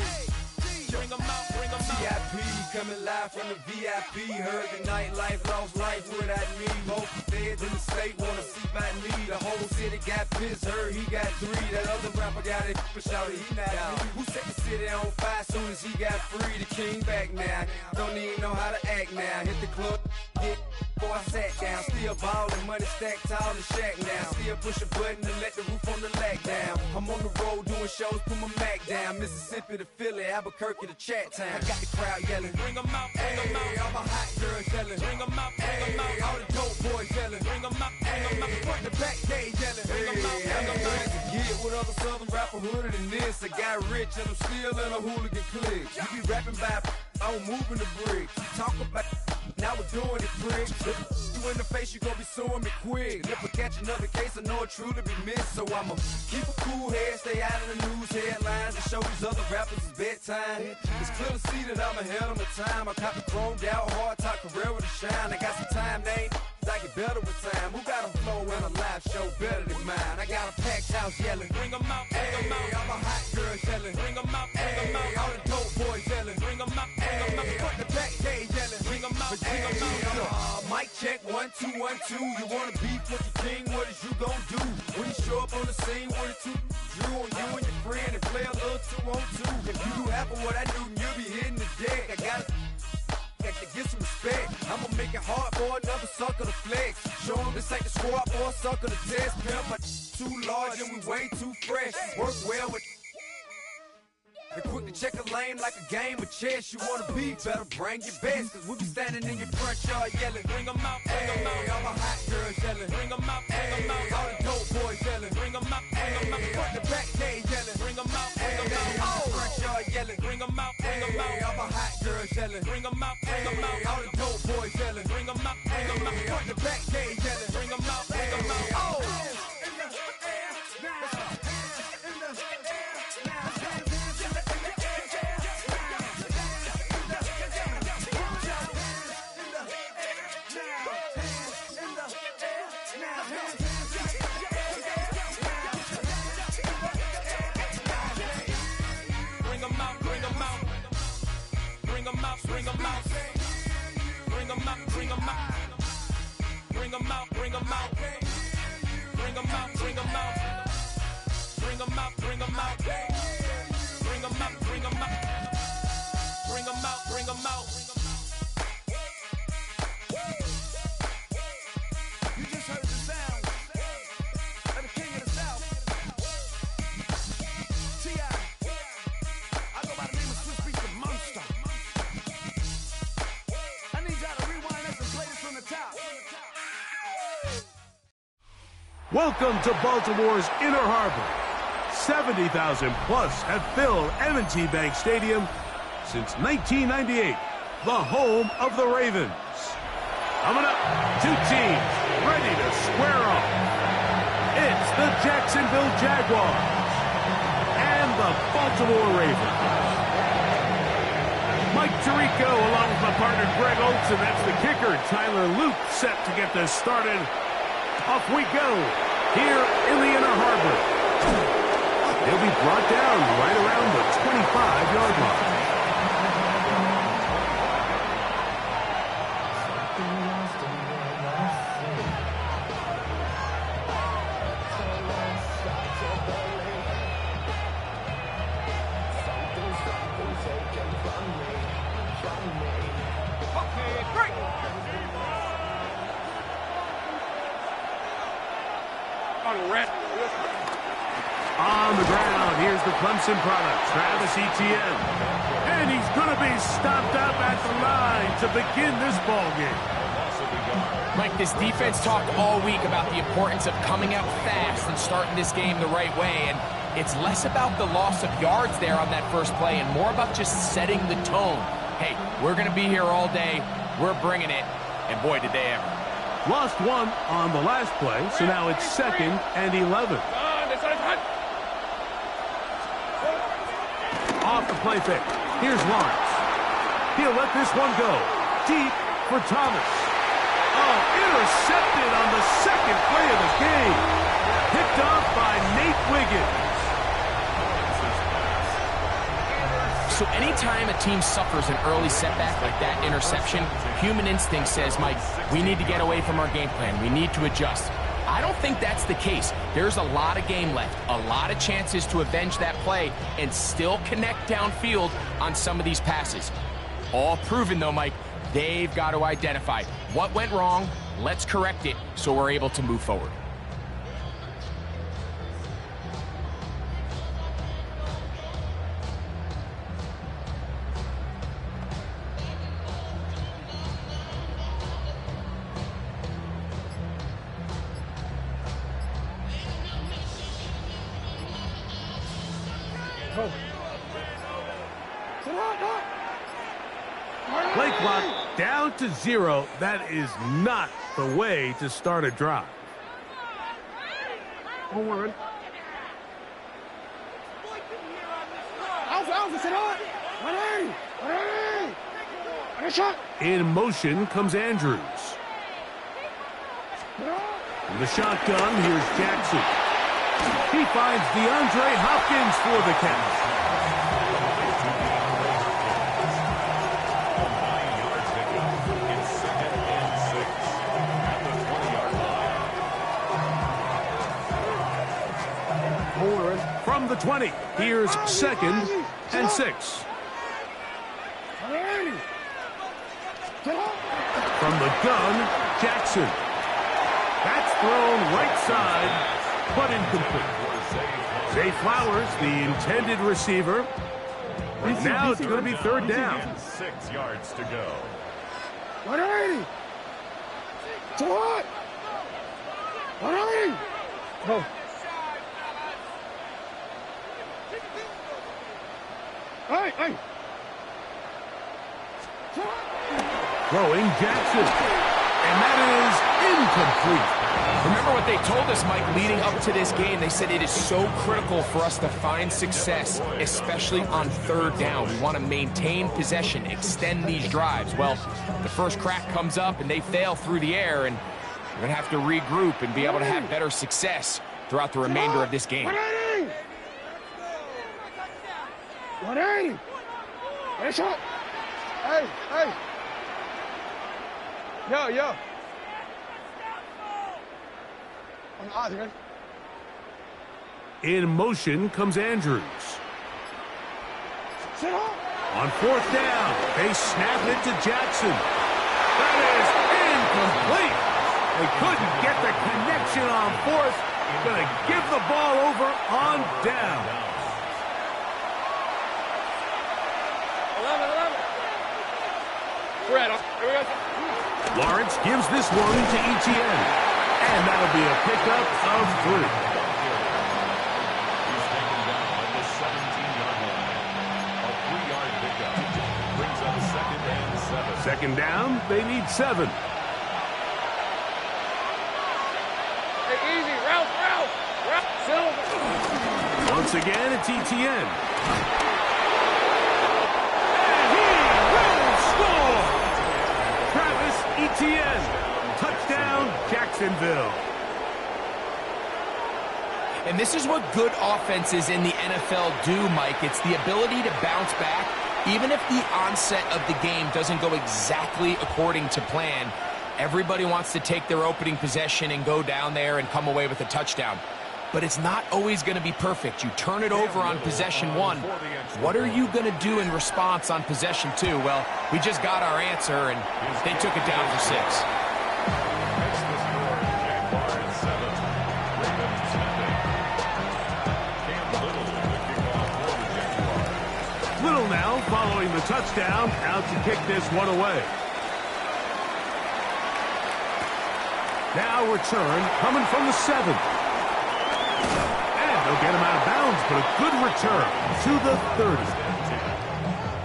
Bring 'em out, bring 'em out. VIP coming live from the VIP. Heard the nightlife, lost life without me. Most feds in the state wanna see by me. The whole city got pissed, heard he got 3. That other rapper got it, but shouted he not out. Who set the city on fire soon as he got free? The king back now, don't even know how to act now. Hit the club, get before I sat down. Still ballin', money stacked tall and shack now. Still push a button and let the roof on the lack down. I'm on the road doing shows, put my Mac down. Mississippi to Philly, Albuquerque to Chat Town. I got the crowd yelling, bring 'em out, bring 'em out. All my hot girls yelling, bring 'em out, bring 'em out. All the dope boys yelling, bring 'em out, bring 'em out. Front to back, they yelling, bring 'em out, bring 'em out. To get with other southern rapper hooded than this. I got rich and I'm still in a hooligan clique. You be rapping by, I'm moving the bricks. You talk about, now we're doing it, pricks. You in the face, you gon' be suing me quick. And if I catch another case, I know it truly be missed. So I'ma keep a cool head, stay out of the news headlines, and show these other rappers it's bedtime. It's clear to see that I'm ahead of my time. I caught the chromed out, hard top career with a shine. I got some time, they ain't I get better with time. Who got a flow and a live show better than mine? I got a packed house yelling, bring 'em out, bring 'em out. All my hot girls yelling, bring 'em out, bring 'em out. All the dope boys yelling, bring 'em out, bring 'em out. Front the back, they yelling, bring 'em out, bring 'em out. Mic check, 1 2 1 2. You wanna beef with the king? What is you gon' do when you show up on the scene with a 2 drew on you and your friend and play a little 2 on 2? If you do half of what I do, you'll be hitting the deck. I got to get some respect. I'ma make it hard for another sucker to flex. Show him this ain't the squad for a sucker to test. Pimp, my too large and we way too fresh. Work well with and quick to check a lane like a game of chess. You wanna be better, bring your best. Cause we be standing in your front yard yelling, bring 'em out, bring 'em out. All my hot girls yelling, bring 'em out, bring 'em out. All the dope boys yelling, bring 'em out, bring 'em out. Front the back, they yelling, bring 'em out, bring 'em out. All the front yard yelling, bring 'em out, bring 'em out. All my hot girls yelling, bring 'em out, bring 'em out. All the dope boys yelling, bring 'em out, bring 'em out. Front the back, they yelling, bring 'em out, bring 'em out. Oh! Bring 'em out, bring 'em out, bring 'em out, bring 'em out, bring 'em out, bring 'em out, bring 'em out, bring 'em out, bring 'em out, bring 'em out, bring 'em out, bring 'em out, bring 'em out. You just heard the sound of the king of the South, T.I. I go by the name of Swiss Beats the Monster. Welcome to Baltimore's Inner Harbor. 70,000 plus have filled M&T Bank Stadium since 1998, the home of the Ravens. Coming up, 2 teams ready to square off. It's the Jacksonville Jaguars and the Baltimore Ravens. Mike Tirico along with my partner Greg Olson. That's the kicker. Tyler Luke set to get this started. Off we go here in the Inner Harbor. They'll be brought down right around the 25-yard line. On the ground, here's the Clemson product, Travis Etienne. And he's going to be stopped up at the line to begin this ball game. Mike, this defense talked all week about the importance of coming out fast and starting this game the right way, and it's less about the loss of yards there on that first play and more about just setting the tone. Hey, we're going to be here all day. We're bringing it, and boy, did they ever. Lost one on the last play, so now it's 2nd and 11. Off the play fake. Here's Lawrence. He'll let this one go. Deep for Thomas. Oh, intercepted on the second play of the game. Picked off by Nate Wiggins. So anytime a team suffers an early setback like that interception, human instinct says, Mike, we need to get away from our game plan. We need to adjust. I don't think that's the case. There's a lot of game left, a lot of chances to avenge that play and still connect downfield on some of these passes. All proven, though, Mike, they've got to identify what went wrong, let's correct it so we're able to move forward. Play clock down to 0. That is not the way to start a drive. In motion comes Andrews. In the shotgun, here's Jackson. He finds DeAndre Hopkins for the catch. From the 20, here's 2nd and 6. From the gun, Jackson. That's thrown right side, but incomplete. Zay Flowers, the intended receiver. Now it's going to be 3rd down. 6 yards to go. 180. To what? 180. Go. Hey. Throwing Jackson. And that is incomplete. Remember what they told us, Mike, leading up to this game. They said it is so critical for us to find success, especially on 3rd down. We want to maintain possession, extend these drives. Well, the first crack comes up and they fail through the air, and we're going to have to regroup and be able to have better success throughout the remainder of this game. 180. 180. Hey, shot. Hey. Yo. In motion comes Andrews. On 4th down, they snap it to Jackson. That is incomplete. They couldn't get the connection on 4th. Going to give the ball over on down. 11. Lawrence gives this one to Etienne. And that'll be a pickup of 3. He's taken down at the 17-yard line. A 3-yard pickup brings up 2nd and 7. 2nd down, they need 7. Hey, easy. Ralph. Silver. Once again, it's Etienne. And he will score! Travis Etienne. Touchdown, Jacksonville. And this is what good offenses in the NFL do, Mike. It's the ability to bounce back, even if the onset of the game doesn't go exactly according to plan. Everybody wants to take their opening possession and go down there and come away with a touchdown. But it's not always going to be perfect. You turn it over on possession 1. What are you going to do in response on possession 2? Well, we just got our answer, and they took it down for 6. Little now following the touchdown, out to kick this one away. Now return coming from the 7. And they'll get him out of bounds, but a good return to the 30.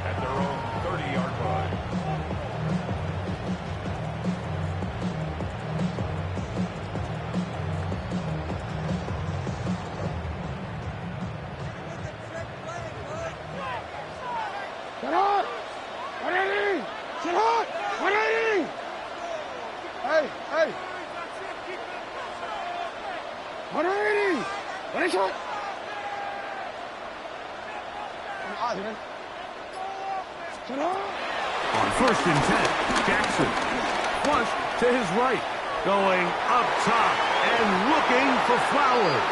At their own 30-yard line. Sit up! 180! Sit up! 180! Hey, hey! 180! What is it? Sit up! On 1st and 10, Jackson. Flush to his right. Going up top and looking for Flowers.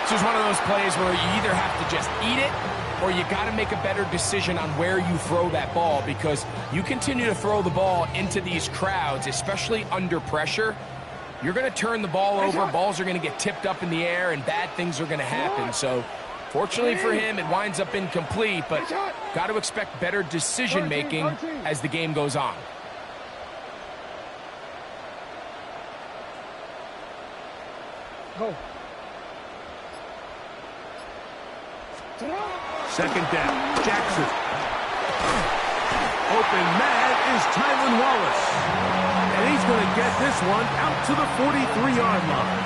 This is one of those plays where you either have to just eat it or you got to make a better decision on where you throw that ball, because you continue to throw the ball into these crowds, especially under pressure, you're going to turn the ball over, balls are going to get tipped up in the air, and bad things are going to happen. So, fortunately for him, it winds up incomplete, but got to expect better decision-making as the game goes on. Go. 2nd down, Jackson. Open man is Tylan Wallace. And he's going to get this one out to the 43-yard line.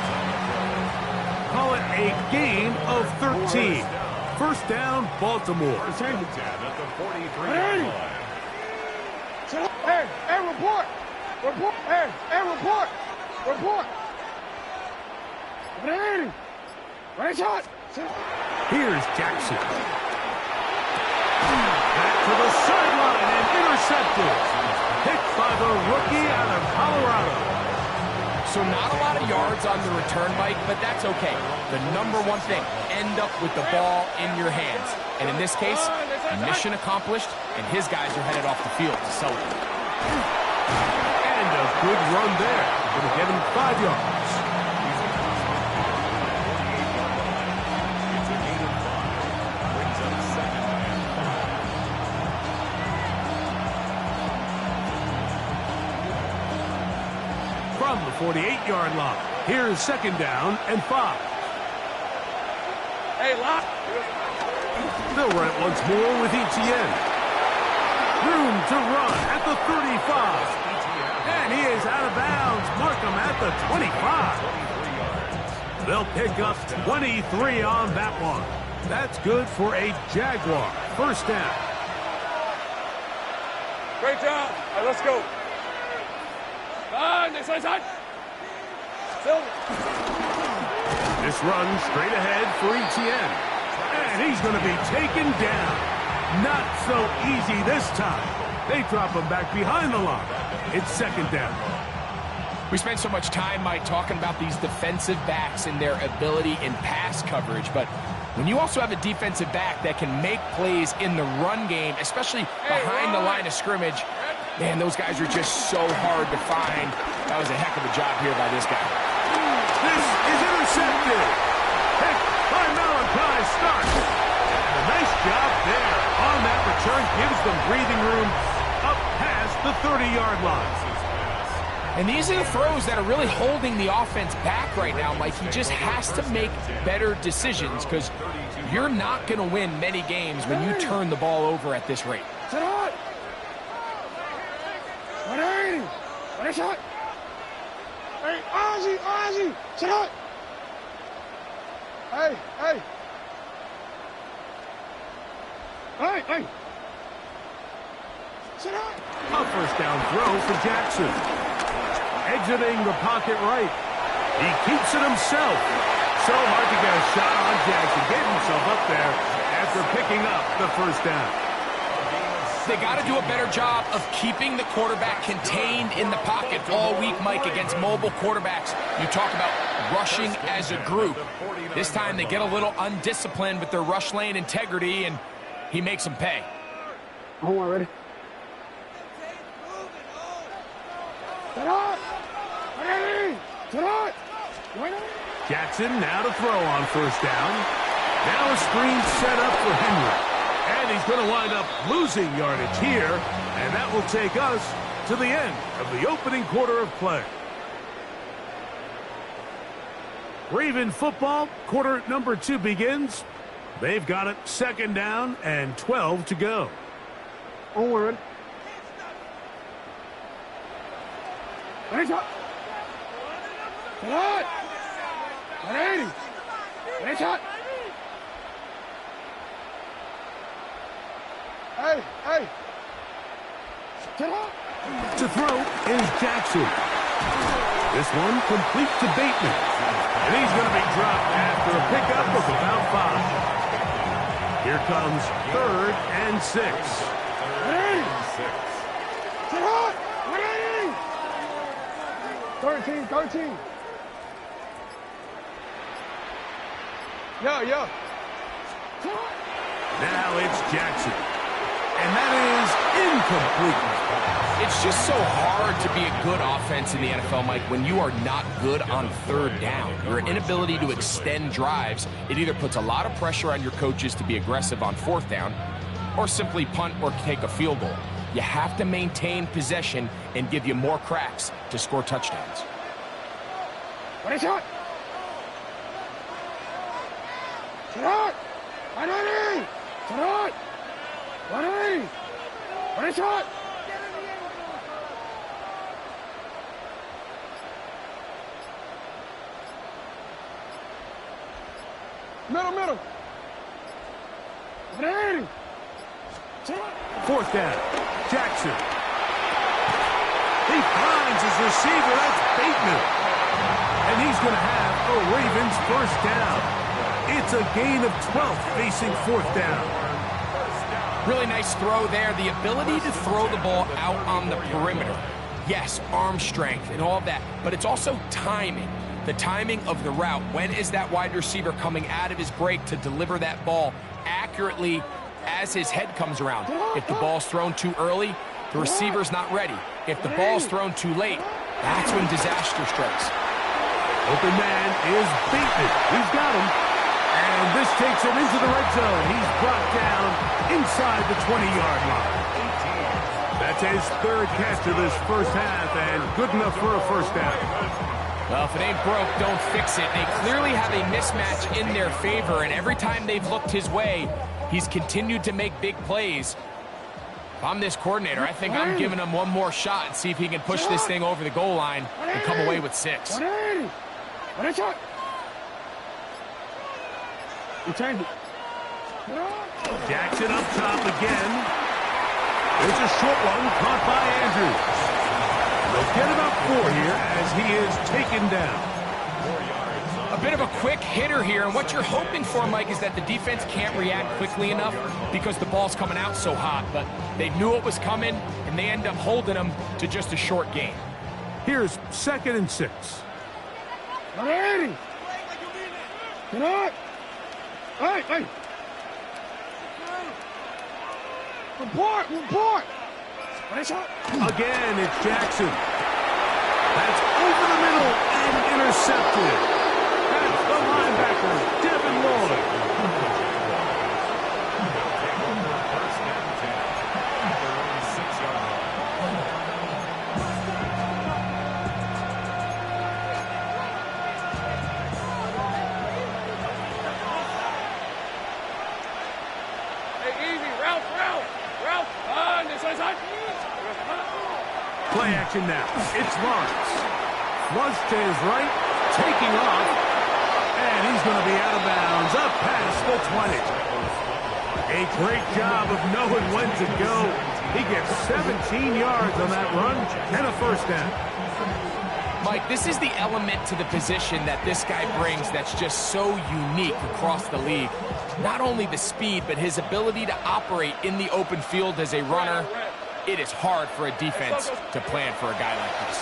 Call it a gain of 13. 1st down, Baltimore. At the 43-yard line. Hey, hey, report! Report! Hey, hey, report! Report! 180! What is it? Here's Jackson. Back to the sideline and intercepted. Picked by the rookie out of Colorado. So not a lot of yards on the return, Mike, but that's okay. The number one thing, end up with the ball in your hands. And in this case, mission accomplished, and his guys are headed off the field to celebrate. And a good run there. Going to get him 5 yards. From the 48-yard line, here's 2nd down and 5. Hey, lock! They'll run it once more with Etienne. Room to run at the 35. And he is out of bounds. Markham at the 25. They'll pick up 23 on that one. That's good for a Jaguar 1st down. Great job! All right, let's go. Next side. This run straight ahead for Etienne. And he's going to be taken down. Not so easy this time. They drop him back behind the line. It's 2nd down. We spend so much time, Mike, talking about these defensive backs and their ability in pass coverage, but when you also have a defensive back that can make plays in the run game, especially behind the line of scrimmage, man, those guys are just so hard to find. That was a heck of a job here by this guy. This is intercepted. Picked by Malachi Starks. And a nice job there on that return. Gives them breathing room up past the 30-yard line. And these are the throws that are really holding the offense back right now, Mike. He just has to make better decisions, because you're not going to win many games when you turn the ball over at this rate. Sit on! 180! What is it? Hey, Ozzie! Sit on! Hey! Sit on! A 1st down throw for Jackson. Exiting the pocket right. He keeps it himself. So hard to get a shot on Jackson. Gave himself up there after picking up the 1st down. They got to do a better job of keeping the quarterback contained in the pocket all week, Mike, against mobile quarterbacks. You talk about rushing as a group. This time they get a little undisciplined with their rush lane integrity, and he makes them pay. Hold on, ready? Sit on! Ready! Sit on! Jackson now to throw on 1st down. Now a screen set up for Henry. And he's going to wind up losing yardage here, and that will take us to the end of the opening quarter of play. Raven football, quarter number 2 begins. They've got it 2nd down and 12 to go. Onward. Ready, shot. Ready. Ready, shot. Hey, hey. To throw is Jackson. This one complete to Bateman. And he's going to be dropped after a pickup of about 5. Here comes 3rd and 6. Ready. 13. Yo. Now it's Jackson. And that is incomplete. It's just so hard to be a good offense in the NFL, Mike, when you are not good on 3rd down. Your inability to extend drives, it either puts a lot of pressure on your coaches to be aggressive on 4th down or simply punt or take a field goal. You have to maintain possession and give you more cracks to score touchdowns. Ready, shot. Shot. Ready. Shot. Ready, shot. Middle. Ready. 4th down. Jackson. He finds his receiver. That's Bateman. And he's going to have a Ravens 1st down. It's a gain of 12 facing 4th down. Really nice throw there. The ability to throw the ball out on the perimeter. Yes, arm strength and all of that, but it's also timing. The timing of the route. When is that wide receiver coming out of his break to deliver that ball accurately as his head comes around? If the ball's thrown too early, the receiver's not ready. If the ball's thrown too late, that's when disaster strikes. Open man is Bateman. He's got him. And this takes him into the red zone. He's brought down inside the 20-yard line. That's his 3rd catch of this 1st half, and good enough for a 1st down. Well, if it ain't broke, don't fix it. They clearly have a mismatch in their favor, and every time they've looked his way, he's continued to make big plays. If I'm this coordinator, I think I'm giving him one more shot and see if he can push this thing over the goal line and come away with 6. Ready, shot. You change it. Jackson up top again. There's a short one caught by Andrews. They'll get about 4 here as he is taken down. A bit of a quick hitter here, and what you're hoping for, Mike, is that the defense can't react quickly enough because the ball's coming out so hot, but they knew it was coming, and they end up holding them to just a short gain. Here's 2nd and 6. Ready. Get up. Hey. Report. Ready, shot. Again, it's Jackson. That's over the middle and intercepted. That's the linebacker, Devin Lloyd. Play action now. It's Lawrence. Flush to his right, taking off, and he's going to be out of bounds up past the 20. A great job of knowing when to go. He gets 17 yards on that run and a 1st down. Mike, this is the element to the position that this guy brings that's just so unique across the league. Not only the speed, but his ability to operate in the open field as a runner. It is hard for a defense to plan for a guy like this.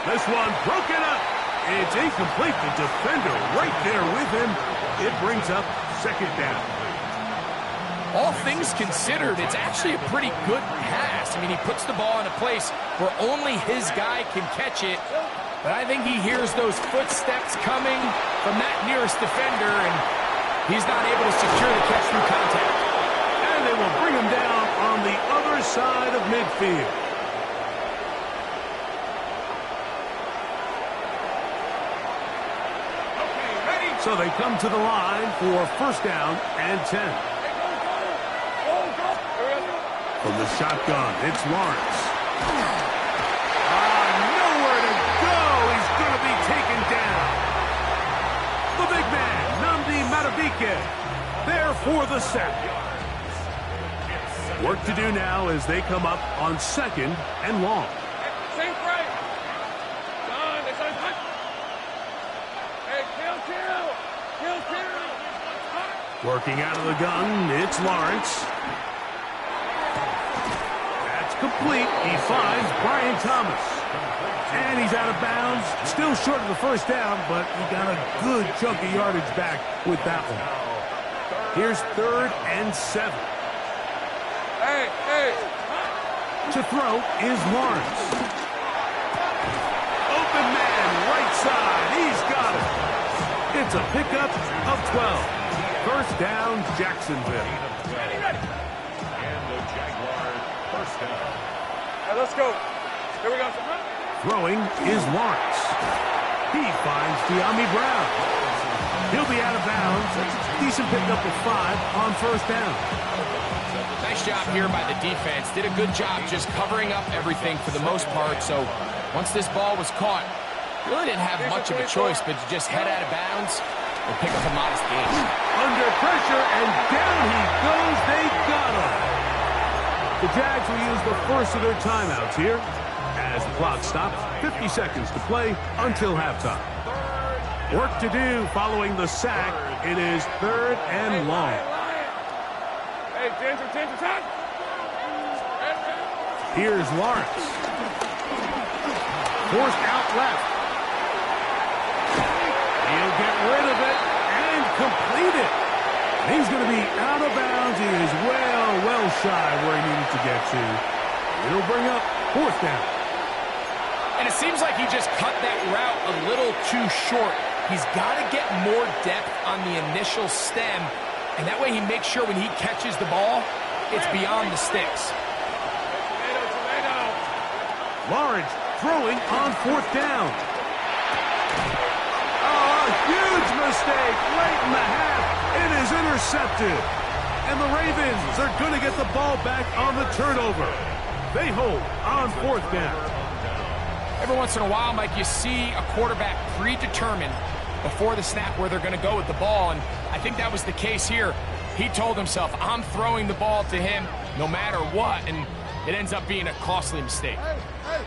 This one broken up. It's incomplete. The defender right there with him. It brings up 2nd down. All things considered, it's actually a pretty good pass. I mean, he puts the ball in a place where only his guy can catch it. But I think he hears those footsteps coming from that nearest defender, and He's not able to secure the catch through contact. And they will bring him down on the other side of midfield. So they come to the line for first down and 10. From the shotgun, it's Lawrence. Nowhere to go. He's going to be taken down. The big man, Nnamdi Madubuike, there for the sack. Work to do now as they come up on second and long. Same frame. Done. It's on touch. Hey, kill. Working out of the gun, it's Lawrence. That's complete. He finds Brian Thomas. And he's out of bounds. Still short of the first down, but he got a good chunk of yardage back with that one. Here's 3rd and 7. Hey. To throw is Lawrence. Open man, right side. He's got it. It's a pickup of 12. First down, Jacksonville. And the Jaguars first down. Hey, let's go. Here we go. Throwing is Lawrence. He finds Dyami Brown. He'll be out of bounds. Decent pickup of 5 on first down. Nice job here by the defense. Did a good job just covering up everything for the most part. So once this ball was caught, really didn't have much of a choice but to just head out of bounds and pick up a modest gain. Under pressure, and down he goes. They got him. The Jags will use the first of their timeouts here as the clock stops. 50 seconds to play until halftime. Work to do following the sack. It is 3rd and long. Hey, Ginger, touch. Here's Lawrence. Forced out left. He'll get rid of it and complete it. He's going to be out of bounds. He is well shy where he needed to get to. It'll bring up 4th down. And it seems like he just cut that route a little too short. He's got to get more depth on the initial stem, and that way he makes sure when he catches the ball, it's beyond the sticks. Tomato. Lawrence throwing on 4th down. Oh, a huge mistake late in the half. It is intercepted. And the Ravens are going to get the ball back on the turnover. They hold on 4th down. Every once in a while, Mike, you see a quarterback predetermined before the snap where they're going to go with the ball, and I think that was the case here. He told himself, I'm throwing the ball to him no matter what, and it ends up being a costly mistake.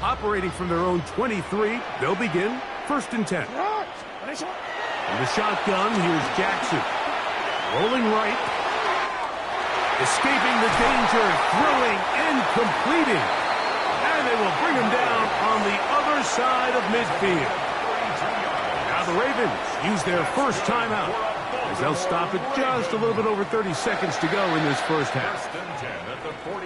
Operating from their own 23, they'll begin 1st and 10. In the shotgun, here's Jackson. Rolling right. Escaping the danger, throwing and completing. And they will bring him down on the other side of midfield. Now the Ravens use their first timeout as they'll stop it just a little bit over 30 seconds to go in this first half.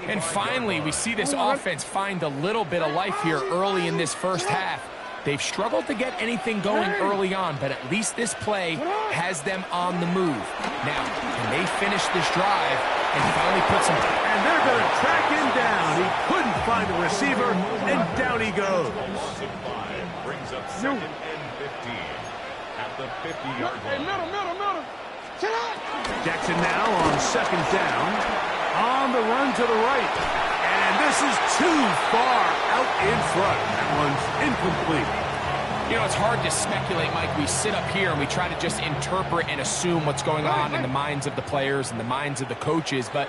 And finally, we see this offense find a little bit of life here early in this first half. They've struggled to get anything going early on, but at least this play has them on the move. Now, can they finish this drive and finally put some... And they're going to track him down. He couldn't find a receiver, and down he goes. Brings up 2nd and 15 at the 50-yard line. Middle. Jackson now on 2nd down. On the run to the right. And this is too far out in front. That one's incomplete. You know, it's hard to speculate, Mike. We sit up here and we try to just interpret and assume what's going on in the minds of the players and the minds of the coaches, but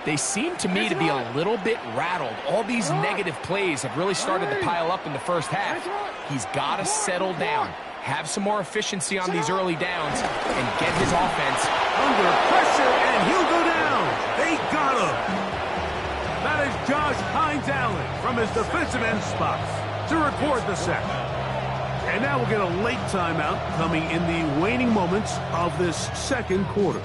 they seem to me to be a little bit rattled. All these negative plays have really started to pile up in the first half. He's got to settle down, have some more efficiency on these early downs, and get his offense under pressure, and he'll go down. They got him. That is Josh Hines Allen from his defensive end spot to record the sack. And now we'll get a late timeout coming in the waning moments of this second quarter.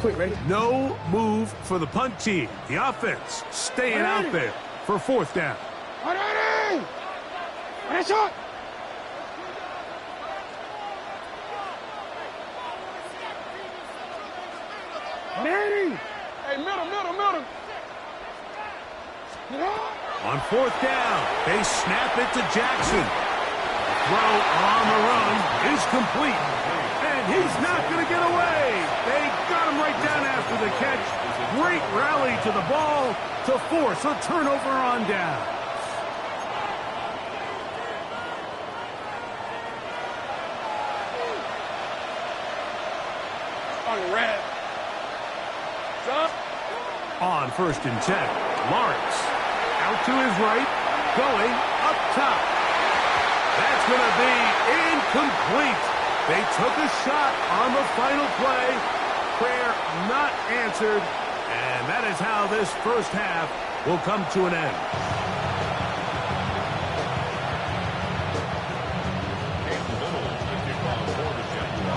Ready? No move for the punt team. The offense staying out there for 4th down. Ready! Nice shot. Hey, middle. On fourth down, they snap it to Jackson. The throw on the run is complete. And he's not going to get away. They got him right down after the catch. Great rally to the ball to force a turnover on down. On 1st and 10, Lawrence out to his right, going up top. That's going to be incomplete. They took a shot on the final play. Prayer not answered, and that is how this first half will come to an end.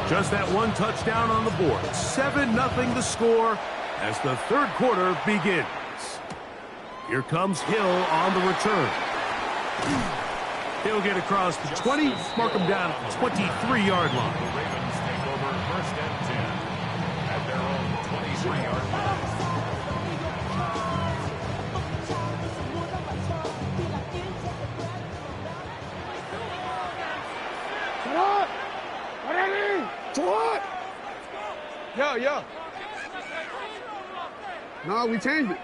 Just that one touchdown on the board. 7-0 the score as the third quarter begins. Here comes Hill on the return. He'll get across the 20, mark him down at the 23-yard line. The Ravens take over 1st and 10 at their own 23-yard line. Yeah. No, we changed it.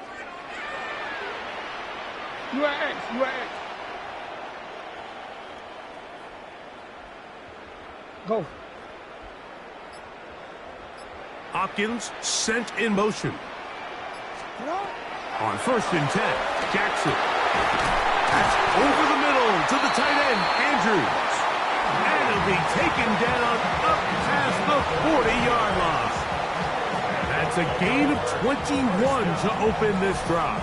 You at X. Go. Hopkins sent in motion. On 1st and 10, Jackson. That's over the middle to the tight end, Andrews. And he'll be taken down up past the 40-yard line. That's a gain of 21 to open this drive.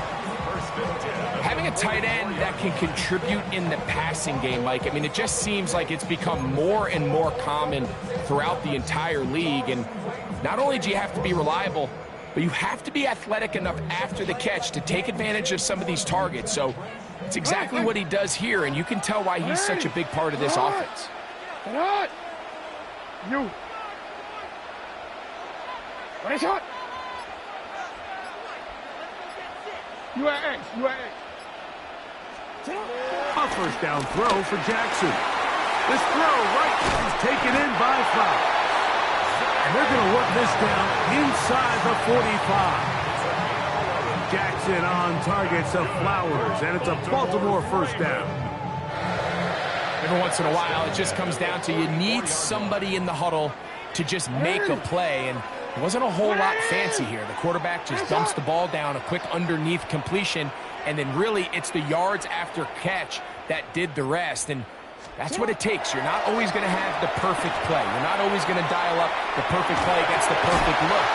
Having a tight end that can contribute in the passing game, Mike, I mean, it just seems like it's become more and more common throughout the entire league. And not only do you have to be reliable, but you have to be athletic enough after the catch to take advantage of some of these targets. So it's exactly what he does here, and you can tell why he's such a big part of this offense. You. Nice shot. You at X. A first down throw for Jackson. This throw right is taken in by Flowers. And they're going to work this down inside the 45. Jackson on target to Flowers, and it's a Baltimore first down. Every once in a while, it just comes down to you need somebody in the huddle to just make a play, and it wasn't a whole lot fancy here. The quarterback just dumps the ball down, a quick underneath completion, and then really it's the yards after catch that did the rest. And that's what it takes. You're not always going to have the perfect play. You're not always going to dial up the perfect play against the perfect look.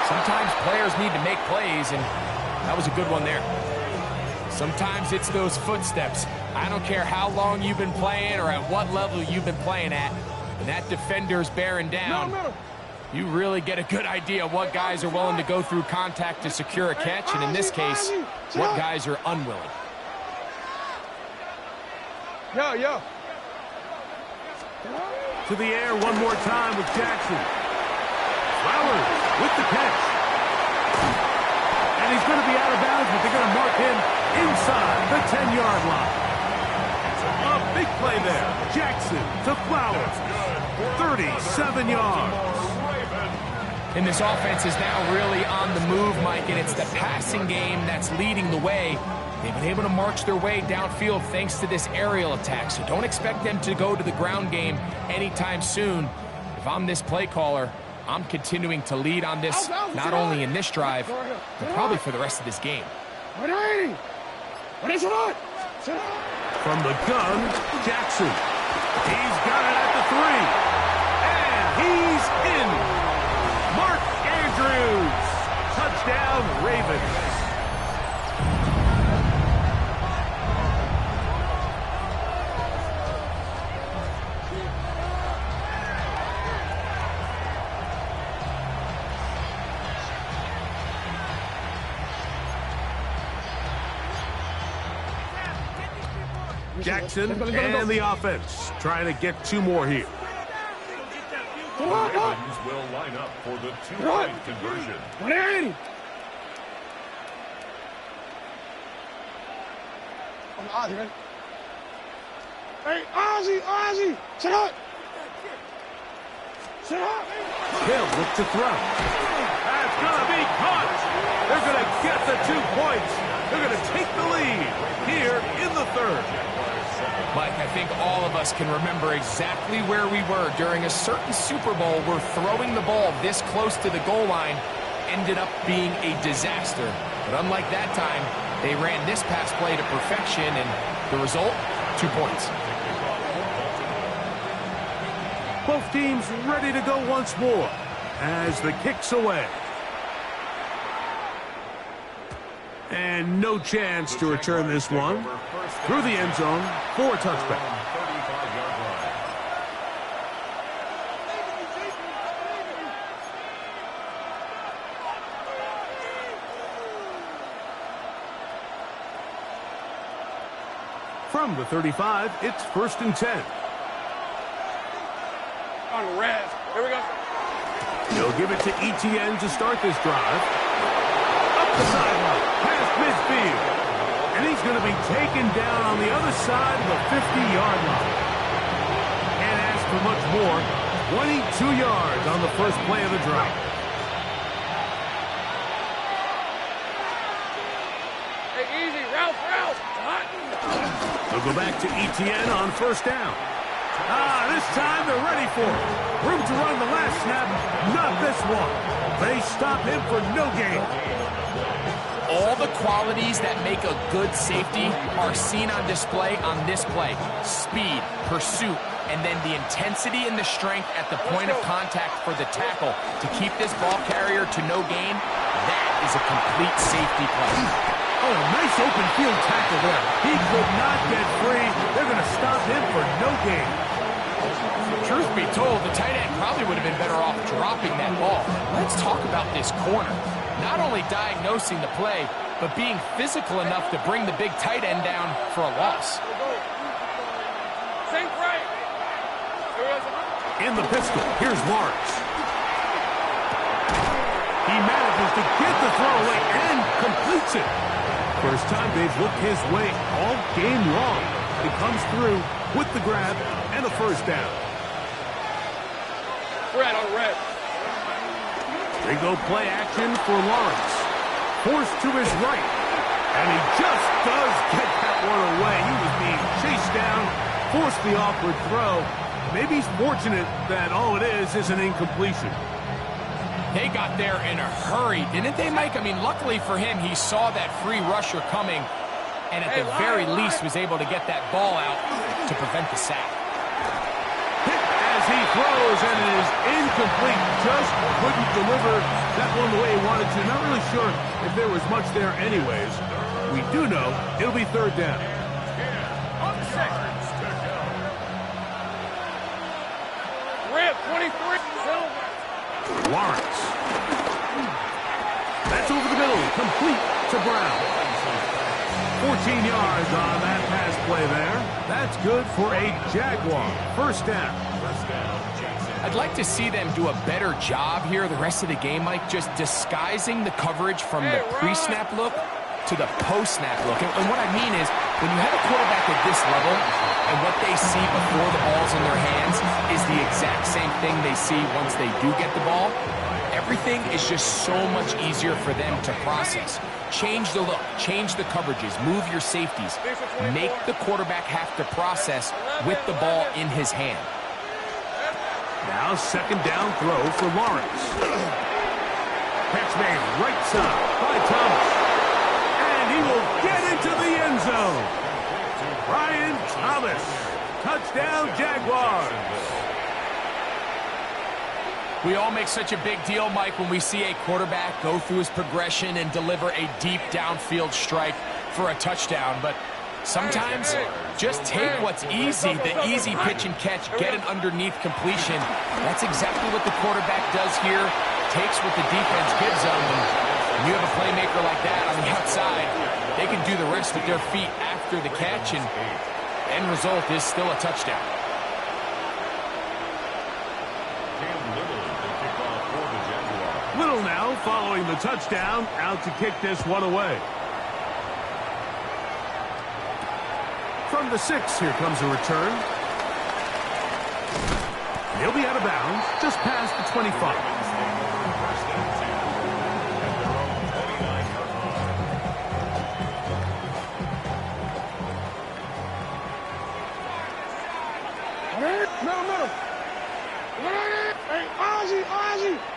Sometimes players need to make plays, and that was a good one there. Sometimes it's those footsteps. I don't care how long you've been playing or at what level you've been playing at, and that defender's bearing down. You really get a good idea of what guys are willing to go through contact to secure a catch, and in this case, what guys are unwilling. Yeah. To the air one more time with Jackson. Flowers with the catch. And he's going to be out of bounds, but they're going to mark him inside the 10-yard line. A big play there. Jackson to Flowers. 37 yards. And this offense is now really on the move, Mike, and it's the passing game that's leading the way. They've been able to march their way downfield thanks to this aerial attack, so don't expect them to go to the ground game anytime soon. If I'm this play caller, I'm continuing to lead on this, not only in this drive, but probably for the rest of this game. From the gun, Jackson. He's got it at the 3. And he's in. Mark Andrews. Touchdown, Ravens. Jackson and the offense trying to get 2 more here. The Ravens will line up for the 2-point conversion. Hey, Ozzie, sit up. Sit up. He'll look to throw. That's going to be caught. They're going to get the 2 points. They're going to take the lead here in the 3rd. Mike, I think all of us can remember exactly where we were during a certain Super Bowl where throwing the ball this close to the goal line ended up being a disaster. But unlike that time, they ran this pass play to perfection, and the result, 2 points. Both teams ready to go once more as the kick's away. And no chance to return this one through the end zone for a touchback. From the 35, it's 1st and 10. On red. Here we go. He'll give it to Etienne to start this drive. Up the sideline, past midfield. And he's going to be taken down on the other side of the 50-yard line. And as for much more, 22 yards on the first play of the drive. Hey, easy. Ralph. Hot. They'll go back to Etienne on 1st down. This time they're ready for it. Room to run the last snap, not this one. They stop him for no gain. All the qualities that make a good safety are seen on display on this play. Speed, pursuit, and then the intensity and the strength at the point of contact for the tackle to keep this ball carrier to no gain. That is a complete safety play. Oh, a nice open field tackle there. He could not get free. They're going to stop him for no gain. Truth be told, the tight end probably would have been better off dropping that ball. Let's talk about this corner. Not only diagnosing the play, but being physical enough to bring the big tight end down for a loss. Think right. In the pistol, here's Lawrence. He manages to get the throw away and completes it. First time they've looked his way all game long. He comes through with the grab and a 1st down. Red on red. They go play action for Lawrence. Forced to his right. And he just does get that one away. He was being chased down, forced the awkward throw. Maybe he's fortunate that all it is an incompletion. They got there in a hurry, didn't they, Mike? I mean, luckily for him, he saw that free rusher coming, and at the very least was able to get that ball out to prevent the sack. Hit as he throws, and it is incomplete. Just couldn't deliver that one the way he wanted to. Not really sure if there was much there anyways. We do know it'll be 3rd down. Red 23. Lawrence. That's over the middle, complete to Brown. 14 yards on that pass play there. That's good for a Jaguar. 1st down. I'd like to see them do a better job here the rest of the game, Mike, just disguising the coverage from the pre-snap look to the post-snap look. And what I mean is, when you have a quarterback at this level, and what they see before the ball's in their hands is the exact same thing they see once they do get the ball, everything is just so much easier for them to process. Change the look, change the coverages, move your safeties. Make the quarterback have to process with the ball in his hand. Now 2nd down throw for Lawrence. Catch made right side by Thomas. And he will get into the end zone. Brian Thomas. Touchdown, Jaguars. We all make such a big deal, Mike, when we see a quarterback go through his progression and deliver a deep downfield strike for a touchdown. But sometimes, just take what's easy, the easy pitch and catch, get an underneath completion. That's exactly what the quarterback does here, takes what the defense gives them. And when you have a playmaker like that on the outside, they can do the rest with their feet after the catch, and end result is still a touchdown. Little now following the touchdown, out to kick this one away. From the 6, here comes a return. He'll be out of bounds, just past the 25. Middle. Hey, Ozzie,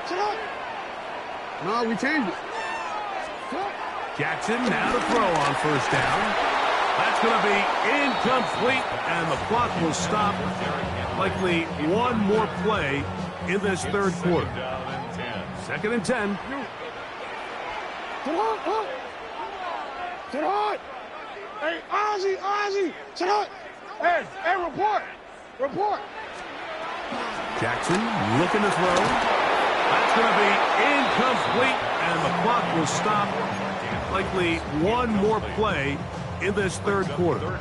sit up. No, we changed it. Jackson now to throw on first down. That's going to be incomplete, and the clock will stop. Likely one more play in this third quarter. 2nd and 10. Sit hard. Hey, Ozzie, sit hard. Hey, report. Jackson looking to throw. That's going to be incomplete, and the clock will stop. Likely one more play in this third quarter.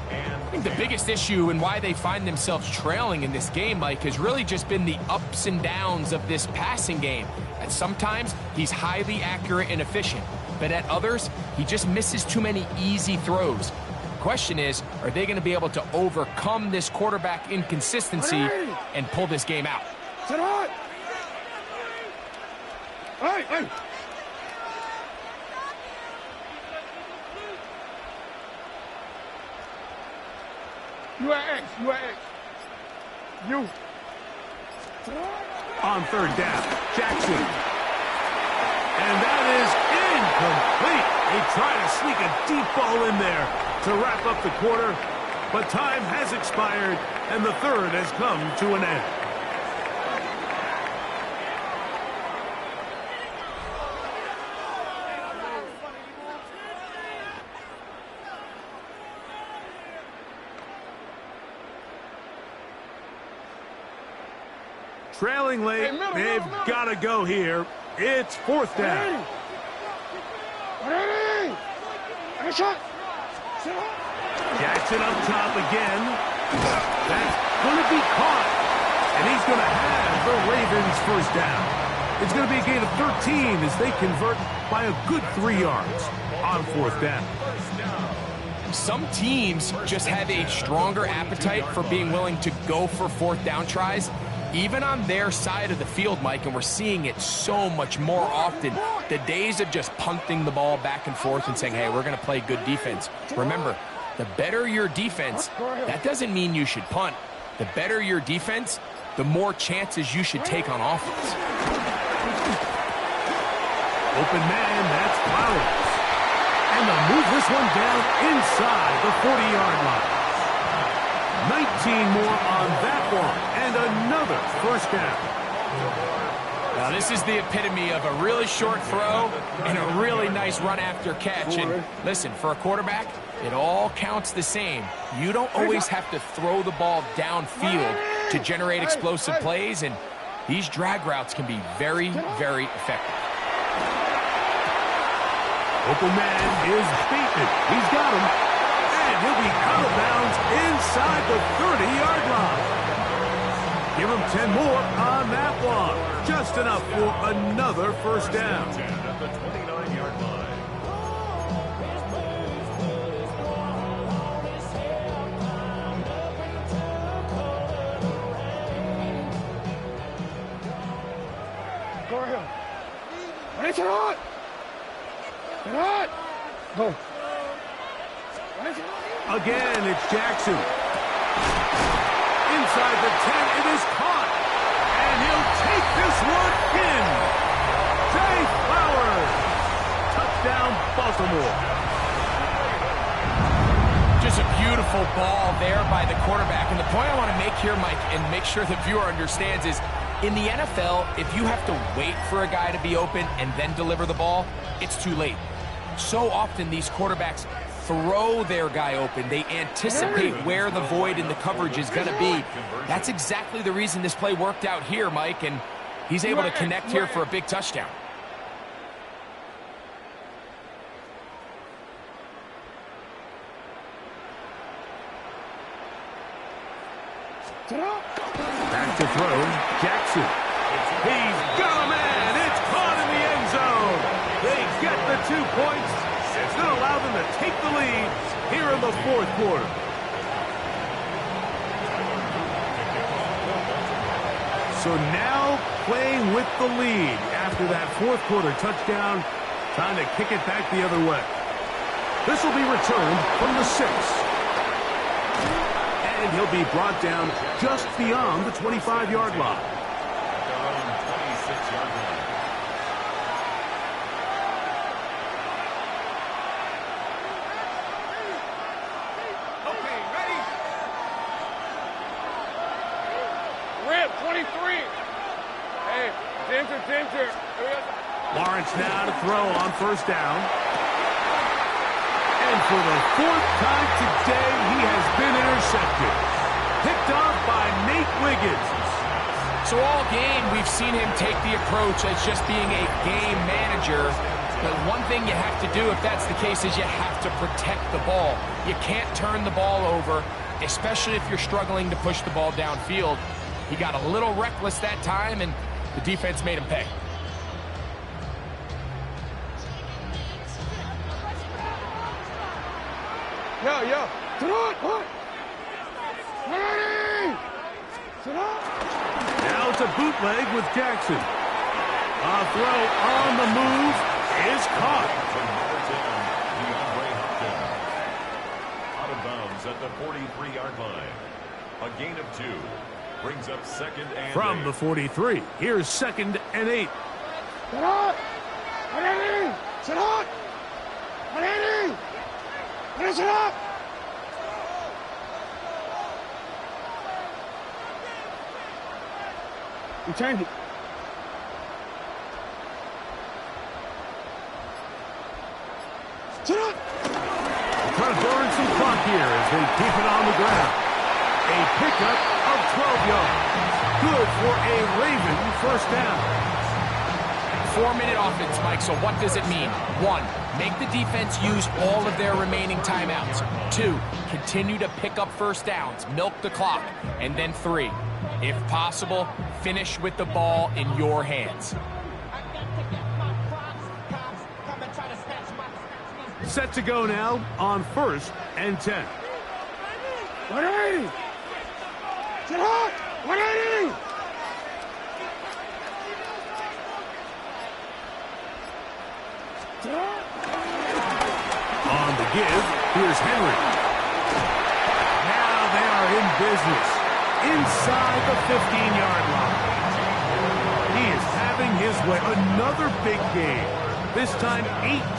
I think the biggest issue and why they find themselves trailing in this game, Mike, has really just been the ups and downs of this passing game. And sometimes he's highly accurate and efficient, but at others, he just misses too many easy throws. The question is, are they going to be able to overcome this quarterback inconsistency and pull this game out? Sit on. Hey. You at X. You. On third down, Jackson. And that is incomplete. He tried to sneak a deep ball in there to wrap up the quarter, but time has expired, and the third has come to an end. Trailing late, they've got to go here. It's 4th down. Jackson up top again. That's going to be caught. And he's going to have the Ravens first down. It's going to be a gain of 13 as they convert by a good 3 yards on 4th down. Some teams just have a stronger appetite for being willing to go for 4th down tries, even on their side of the field, Mike, and we're seeing it so much more often. The days of just punting the ball back and forth and saying, hey, we're going to play good defense. Remember, the better your defense, that doesn't mean you should punt. The better your defense, the more chances you should take on offense. Open man, that's Flowers. And they'll move this one down inside the 40-yard line. 19 more on that one, and another first down. Now, this is the epitome of a really short throw and a really nice run after catch. And listen, for a quarterback, it all counts the same. You don't always have to throw the ball downfield to generate explosive plays, and these drag routes can be very, very effective. Open man is beaten. He's got him. And he'll be out of bounds inside the 30-yard line. Give him 10 more on that one. Just enough for another first down. At the 29-yard line. Go ahead. Ready, sit on. Sit on. Go. Again, it's Jackson. Inside the 10, it is caught. And he'll take this one in. Zay Flowers. Touchdown, Baltimore. Just a beautiful ball there by the quarterback. And the point I want to make here, Mike, and make sure the viewer understands is, in the NFL, if you have to wait for a guy to be open and then deliver the ball, it's too late. So often these quarterbacks throw their guy open. They anticipate where the void in the coverage is going to be. That's exactly the reason this play worked out here, Mike, and he's able to connect here for a big touchdown. to throw. Jackson. He's got a man. It's caught in the end zone. They get the 2 points. It's going to allow them to take the lead here in the fourth quarter. So now playing with the lead after that fourth quarter touchdown, trying to kick it back the other way. This will be returned from the 6. And he'll be brought down just beyond the 25-yard line. Okay, ready? Rip, 23. Hey, Ginger. Lawrence now to throw on first down. And for the 4th time today, he has been intercepted. Picked off by Nate Wiggins. So all game, we've seen him take the approach as just being a game manager. But one thing you have to do if that's the case is you have to protect the ball. You can't turn the ball over, especially if you're struggling to push the ball downfield. He got a little reckless that time, and the defense made him pay. Yo. Sit on. What? Hey! Sit on. Now it's a bootleg with Jackson. A throw on the move is caught. Out of bounds at the 43-yard line. A gain of 2. Brings up 2nd and 8. From the 43, here's 2nd and 8. Sit on. Sit on. Finish it up. You change it. Sit up. Trying to burn some clock here as they keep it on the ground. A pickup of 12 yards. Good for a Raven first down. 4-minute offense, Mike, so what does it mean? 1, make the defense use all of their remaining timeouts. 2, continue to pick up first downs, milk the clock. And then 3, if possible, finish with the ball in your hands. Set to go now on 1st and 10. 180. Sit up. 180. On the give, here's Henry. Now they are in business inside the 15-yard line. He is having his way. Another big game. This time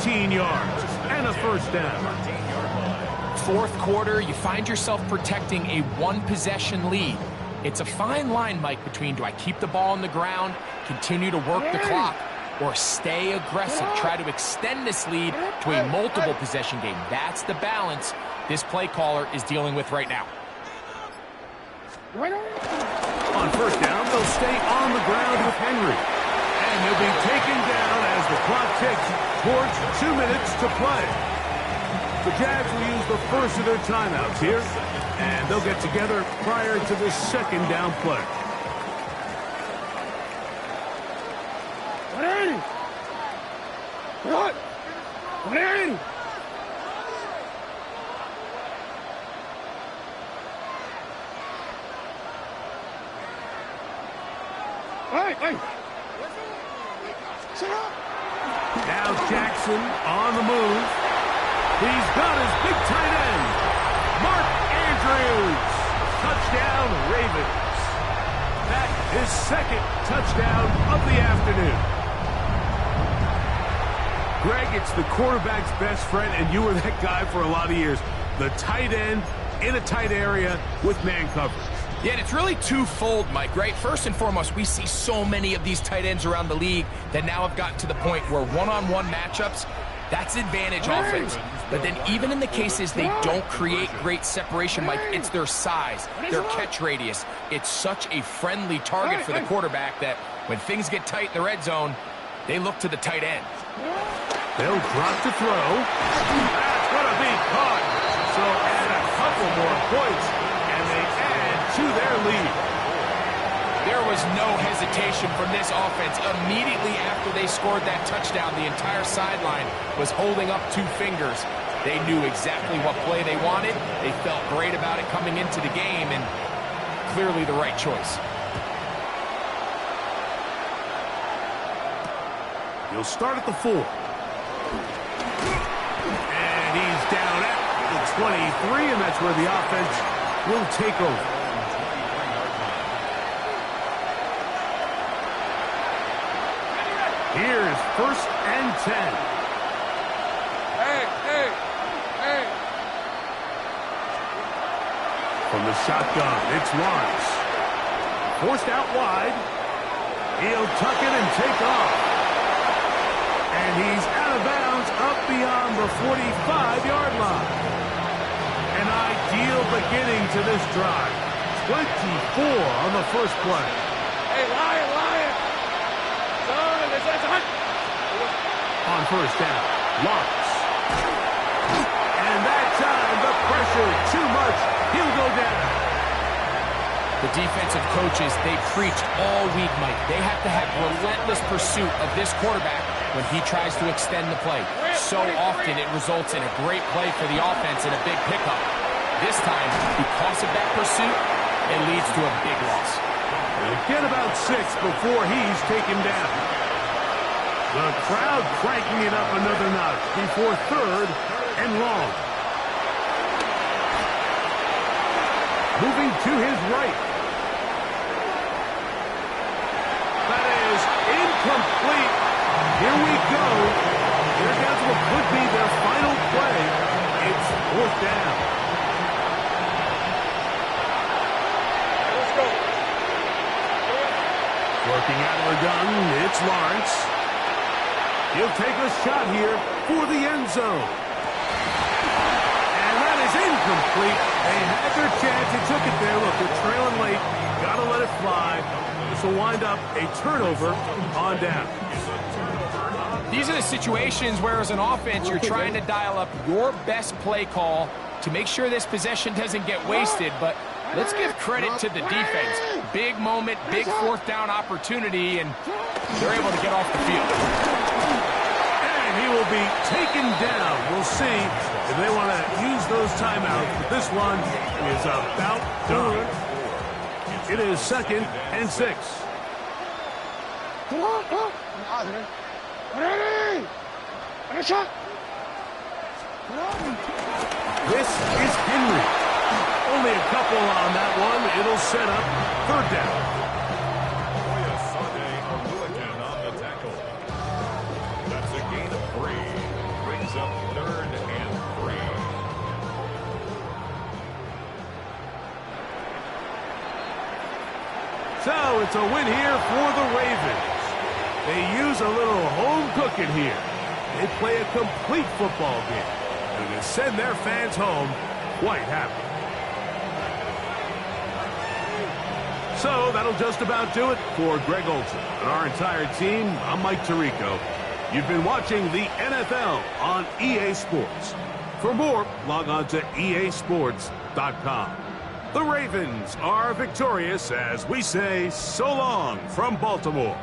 18 yards and a first down. Fourth quarter, you find yourself protecting a one-possession lead. It's a fine line, Mike, between do I keep the ball on the ground, continue to work the clock, or stay aggressive, try to extend this lead to a multiple possession game. That's the balance this play caller is dealing with right now. On first down, they'll stay on the ground with Henry. And he'll be taken down as the clock ticks towards 2 minutes to play. The Jags will use the first of their timeouts here, and they'll get together prior to the second down play. 180. What? 180. Hey. Sit up. Now Jackson on the move. He's got his big tight end, Mark Andrews. Touchdown, Ravens. That is second touchdown of the afternoon. Greg, it's the quarterback's best friend, and you were that guy for a lot of years. The tight end in a tight area with man coverage. Yeah, and it's really twofold, Mike, right? First and foremost, we see so many of these tight ends around the league that now have gotten to the point where one-on-one matchups, that's advantage offense. But then even in the cases they don't create great separation, Mike, it's their size, their catch radius. It's such a friendly target for the quarterback that when things get tight in the red zone, they look to the tight end. They'll drop to throw. That's going to be caught. So add a couple more points, and they add to their lead. was no hesitation from this offense. Immediately after they scored that touchdown, the entire sideline was holding up 2 fingers. They knew exactly what play they wanted. They felt great about it coming into the game, and clearly the right choice. He'll start at the 4. And he's down at the 23, and that's where the offense will take over. Here's 1st and 10. From the shotgun, it's Lawrence. Forced out wide. He'll tuck it and take off. And he's out of bounds up beyond the 45-yard line. An ideal beginning to this drive. 24 on the first play. Hey, Lion! On first down, Lawrence. And that time, the pressure too much. He'll go down. The defensive coaches, they preach all week, Mike. They have to have relentless pursuit of this quarterback when he tries to extend the play. So often it results in a great play for the offense and a big pickup. This time, because of that pursuit, it leads to a big loss. They get about 6 before he's taken down. The crowd cranking it up another notch before 3rd and long. Moving to his right. That is incomplete. Here we go. They're down to what could be their final play. It's 4th down. Let's go. Working out of the gun, it's Lawrence. He'll take a shot here for the end zone. And that is incomplete. They had their chance. They took it there. Look, they're trailing late. Got to let it fly. This will wind up a turnover on down. These are the situations where, as an offense, you're trying to dial up your best play call to make sure this possession doesn't get wasted. But let's give credit to the defense. Big moment, big 4th down opportunity, and they're able to get off the field. And he will be taken down. We'll see if they want to use those timeouts. But this one is about done. It is 2nd and 6. Come on. Ready? And a shot. This is Henry. Only a couple on that one. It'll set up 3rd down. On the tackle. That's a gain of 3. Brings up 3rd and 3. So it's a win here for the Ravens. They use a little home cooking here. They play a complete football game. And they send their fans home quite happy. So that'll just about do it for Greg Olsen and our entire team. I'm Mike Tirico. You've been watching the NFL on EA Sports. For more, log on to easports.com. The Ravens are victorious as we say so long from Baltimore.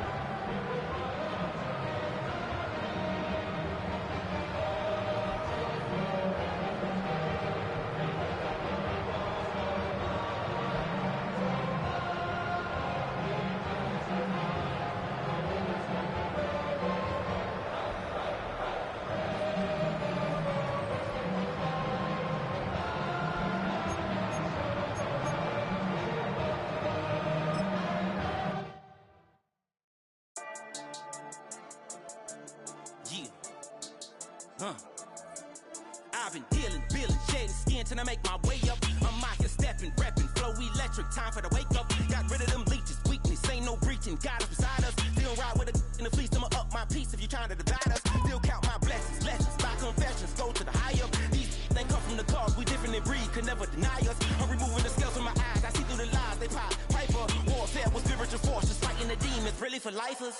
I've been dealing, billing, shedding skin till I make my way up. I'm out here stepping, repping, flow electric, time for the wake up. Got rid of them leeches, weakness, ain't no breaching. Got us beside us, still ride with a in the fleece. I'ma up my piece if you trying to divide us. Still count my blessings, lessons, by confessions, go to the high up. These they come from the cause, we different in breed, could never deny us. I'm removing the scales from my eyes, I see through the lies they pop. Piper, warfare with spiritual force, just fighting the demons, really for lifers.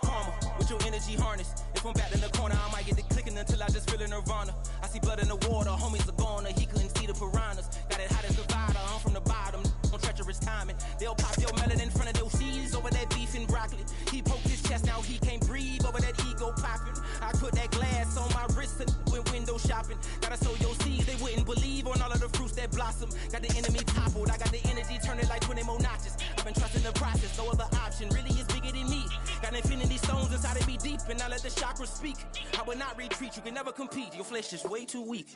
Karma, with your energy harness. If I'm back in the corner, I might get the clicking until I just feel a nirvana. I see blood in the water, homies are gone, he couldn't see the piranhas. Got it hot as Nevada, I'm from the bottom, on treacherous timing. They'll pop your melon in front of those seeds. shopping. Gotta sow your seeds, they wouldn't believe on all of the fruits that blossom. Got the enemy toppled, I got the energy, turn it like 20 more notches. I've been trusting the process, no other option really is bigger than me. Got infinity stones inside of me deep, and I let the chakras speak. I will not retreat, you can never compete, your flesh is way too weak.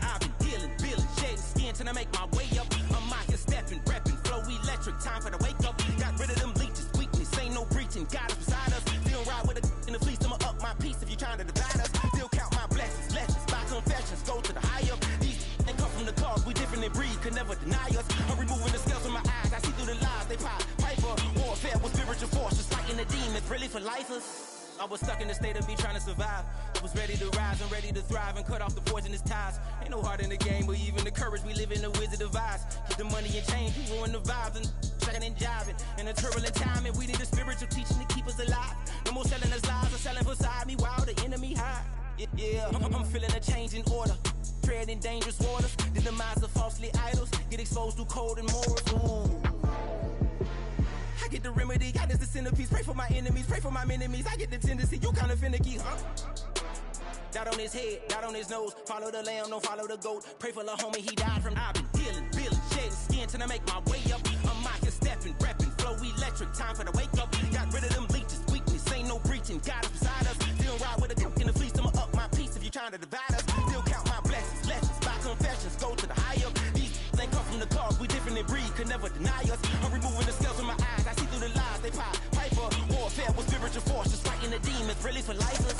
I've been dealing, building, shedding skin till I make my way up. I'm mocking, stepping, repping, flow electric, time for the wake up. Got rid of them leeches, weakness, ain't no breaching, God is beside us. Still ride with a in the fleece, I'ma up my piece if you trying to divide us. Still count my blessings, lessons, by confessions, go to the higher. These they come from the cause, we different in breed, could never deny us. I'm removing the scales from my eyes, I see through the lies, they pop. Piper, warfare with spiritual force, just fighting the demons, really for lifers. I was stuck in the state of me trying to survive. I was ready to rise and ready to thrive and cut off the poisonous ties. Ain't no heart in the game, but even the courage we live in the Wizard of Oz. Get the money and change, we ruin the vibes and checking and jiving. In a turbulent time, and we need a spiritual teaching to keep us alive. No more selling us lies or selling beside me while the enemy hide. Yeah, I'm feeling a change in order. Treading dangerous waters. The demise of falsely idols. Get exposed through code and morals. Ooh. I get the remedy, God is the centerpiece. Pray for my enemies, pray for my enemies. I get the tendency, you kinda finicky, huh? Dot on his head, dot on his nose. Follow the lamb, don't follow the goat. Pray for the homie, he died from. I've been dealing, building, shedding skin till I make my way up. I'm mocking, stepping, repping, flow electric, time for the wake up. Got rid of them leeches, weakness, ain't no breaching. God is beside us. Still ride with a cook in the fleece, I'ma up my piece if you trying to divide us. Still count my blessings, lessons, by confessions, go to the higher. These ain't come from the cause, we different in breed, could never deny us. I'm removing the scales from my eyes, I see through the lies, they pop. Piper, warfare with spiritual force, just fighting the demons, really for lifers.